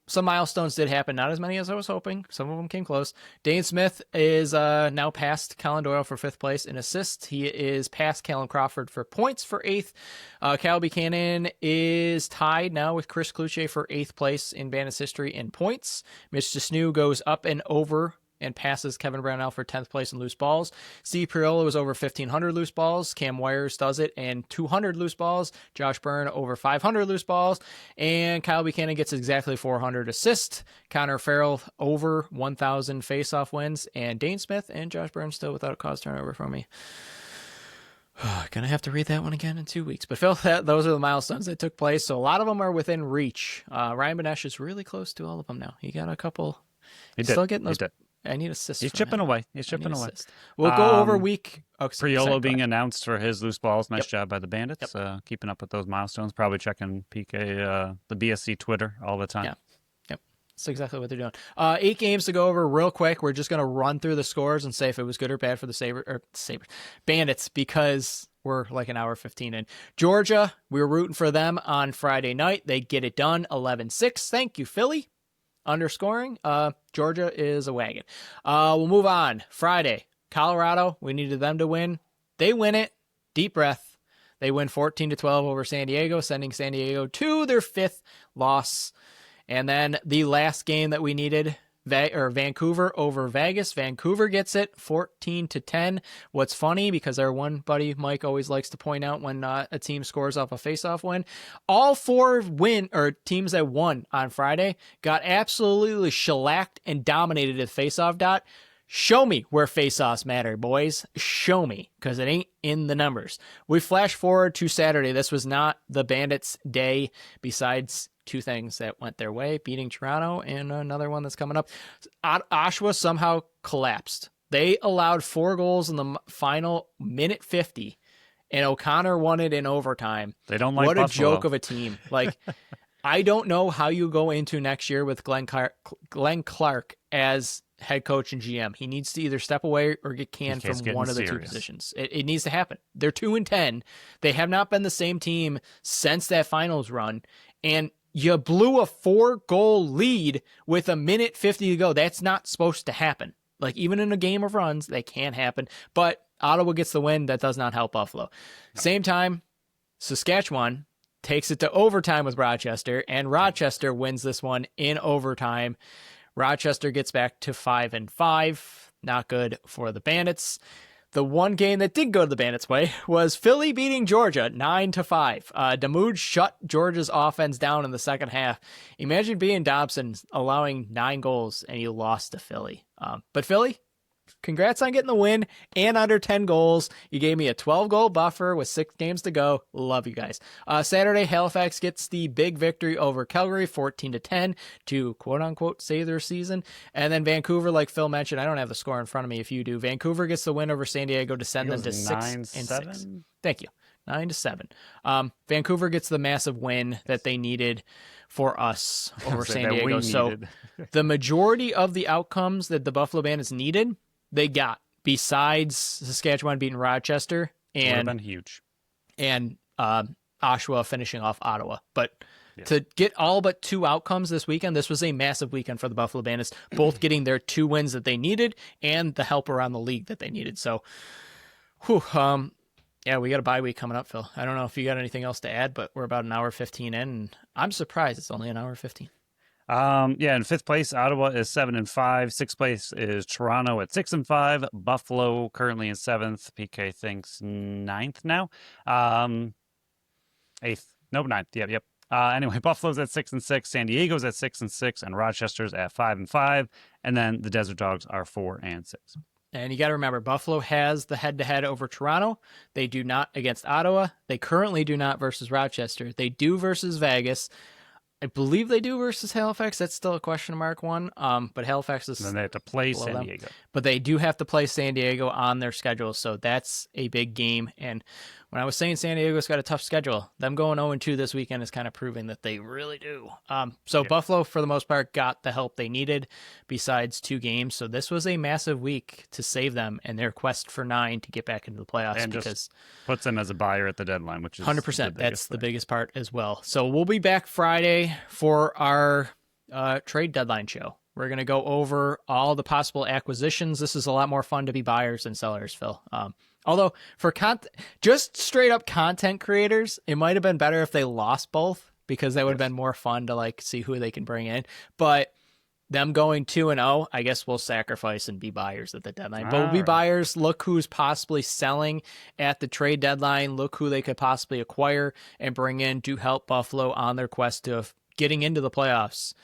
S1: Some milestones did happen, not as many as I was hoping. Some of them came close. Dane Smith is now past Colin Doyle for 5th place in assists. He is past Callum Crawford for points for 8th. Cal Buchanan is tied now with Chris Kluche for 8th place in Bandits history in points. Mitch Desnew goes up and over and passes Kevin Brownell for 10th place in loose balls. Steve Priolo is over 1,500 loose balls. Cam Wires does it, and 200 loose balls. Josh Byrne over 500 loose balls. And Kyle Buchanan gets exactly 400 assists. Connor Farrell over 1,000 faceoff wins. And Dane Smith and Josh Byrne still without a cause turnover from me. Gonna have to read that one again in 2 weeks. But Phil, those are the milestones that took place. So a lot of them are within reach. Ryan Benesh is really close to all of them now. He got a couple. He's still getting those. I need assists.
S2: He's chipping away.
S1: We'll go over week.
S2: Priolo being announced for his loose balls. Nice job by the Bandits. Keeping up with those milestones. Probably checking PK, the BSC Twitter all the time.
S1: Yep. That's exactly what they're doing. 8 games to go over real quick. We're just going to run through the scores and say if it was good or bad for the Bandits because we're like an hour 15 in. Georgia, we were rooting for them on Friday night. They get it done 11-6. Thank you, Philly. Underscoring, Georgia is a wagon. We'll move on. Friday, Colorado, we needed them to win. They win it. Deep breath. They win 14-12 over San Diego, sending San Diego to their 5th loss. And then the last game that we needed, Vancouver over Vegas. Vancouver gets it 14-10. What's funny, because our one buddy Mike always likes to point out when a team scores off a faceoff win, all 4 teams that won on Friday got absolutely shellacked and dominated at faceoff dot. Show me where face-offs matter, boys. Show me, because it ain't in the numbers. We flash forward to Saturday. This was not the Bandits' day, besides two things that went their way, beating Toronto and another one that's coming up. Oshawa somehow collapsed. They allowed 4 goals in the final minute 50, and O'Connor won it in overtime.
S2: They don't like
S1: What
S2: Buffalo.
S1: a joke of a team. Like, I don't know how you go into next year with Glenn Clark as head coach and GM. He needs to either step away or get canned from one of the two positions. It needs to happen. They're 2-10. They have not been the same team since that finals run, and you blew a 4-goal lead with a minute 50 to go. That's not supposed to happen. Like, even in a game of runs, that can't happen. But Ottawa gets the win. That does not help Buffalo. No. Same time, Saskatchewan takes it to overtime with Rochester, and Rochester wins this one in overtime. Rochester gets back to 5-5. Not good for the Bandits. The one game that did go to the Bandits' way was Philly beating Georgia 9-5. Damoud shut Georgia's offense down in the second half. Imagine being Dobson, allowing 9 goals, and you lost to Philly. But Philly, congrats on getting the win and under 10 goals. You gave me a 12-goal buffer with 6 games to go. Love you guys. Saturday, Halifax gets the big victory over Calgary, 14-10 to quote-unquote save their season. And then Vancouver, like Phil mentioned, I don't have the score in front of me if you do. Vancouver gets the win over San Diego to send them to 6-6. Thank you. 9-7. Vancouver gets the massive win that they needed for us over San Diego. So the majority of the outcomes that the Buffalo Bandits needed, they got, besides Saskatchewan beating Rochester and
S2: been huge,
S1: and Oshawa finishing off Ottawa. But to get all but 2 outcomes this weekend, this was a massive weekend for the Buffalo Bandits, both getting their 2 wins that they needed and the help around the league that they needed. So, yeah, we got a bye week coming up, Phil. I don't know if you got anything else to add, but we're about an hour 15 in, and I'm surprised it's only an hour 15.
S2: In 5th place, Ottawa is 7-5. 6th place is Toronto at 6-5. Buffalo currently in 7th. PK thinks 9th now. 8th. Nope, 9th. Yep. Anyway, Buffalo's at 6-6. San Diego's at 6-6, and Rochester's at 5-5. And then the Desert Dogs are 4-6.
S1: And you got to remember, Buffalo has the head-to-head over Toronto. They do not against Ottawa. They currently do not versus Rochester. They do versus Vegas. I believe they do versus Halifax. That's still a question mark one. But Halifax is.
S2: And then they have to play San Diego.
S1: But they do have to play San Diego on their schedule, so that's a big game. And when I was saying San Diego's got a tough schedule, them going 0-2 this weekend is kind of proving that they really do. Buffalo, for the most part, got the help they needed besides 2 games. So this was a massive week to save them in their quest for 9 to get back into the playoffs.
S2: And because just puts them as a buyer at the deadline, which is
S1: 100%. That's the biggest part as well. So we'll be back Friday for our trade deadline show. We're going to go over all the possible acquisitions. This is a lot more fun to be buyers than sellers, Phil. Although for just straight up content creators, it might have been better if they lost both, because that would have been more fun to like see who they can bring in. But them going 2-0, I guess we'll sacrifice and be buyers at the deadline. But we'll be buyers. Look who's possibly selling at the trade deadline. Look who they could possibly acquire and bring in to help Buffalo on their quest to getting into the playoffs.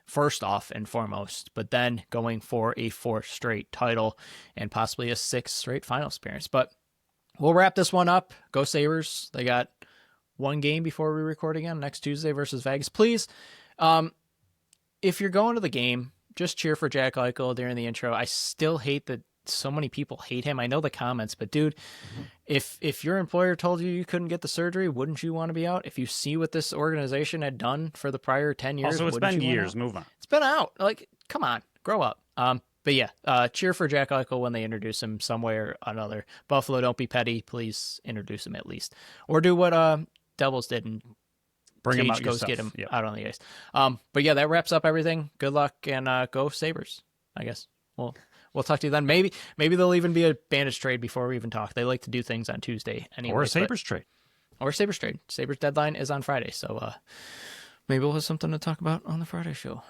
S1: First off and foremost, but then going for a 4th straight title and possibly a 6th straight finals appearance. But we'll wrap this one up. Go Sabres. They got 1 game before we record again next Tuesday versus Vegas. Please, if you're going to the game, just cheer for Jack Eichel during the intro. I still hate that so many people hate him. I know the comments, but dude, if your employer told you couldn't get the surgery, wouldn't you want to be out? If you see what this organization had done for the prior 10 years,
S2: also, it's been years. Move on.
S1: It's been out. Like, come on, grow up. But yeah, cheer for Jack Eichel when they introduce him some way or another. Buffalo, don't be petty. Please introduce him at least, or do what Devils did and
S2: bring him out
S1: yourself. Get him out on the ice. But yeah, that wraps up everything. Good luck and go Sabres. I guess we'll talk to you then. Maybe there'll even be a Bandits trade before we even talk. They like to do things on Tuesday anyway.
S2: Or a Sabres trade.
S1: Sabres deadline is on Friday, so maybe we'll have something to talk about on the Friday show.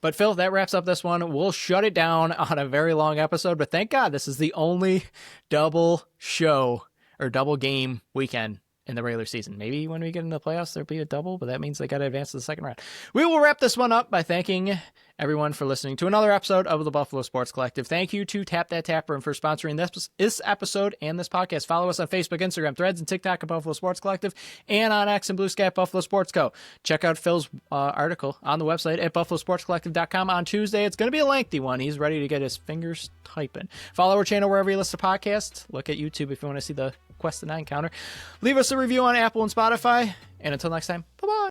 S1: But Phil, that wraps up this one. We'll shut it down on a very long episode, but thank God this is the only double show or double game weekend in the regular season. Maybe when we get into the playoffs, there'll be a double, but that means they got to advance to the second round. We will wrap this one up by thanking everyone for listening to another episode of the Buffalo Sports Collective. Thank you to Tap That Tap Room for sponsoring this episode and this podcast. Follow us on Facebook, Instagram, Threads, and TikTok at Buffalo Sports Collective, and on X and Blue Sky at Buffalo Sports Co. Check out Phil's article on the website at buffalosportscollective.com on Tuesday. It's going to be a lengthy one. He's ready to get his fingers typing. Follow our channel wherever you listen to podcasts. Look at YouTube if you want to see the Quest 9 counter. Leave us a review on Apple and Spotify. And until next time,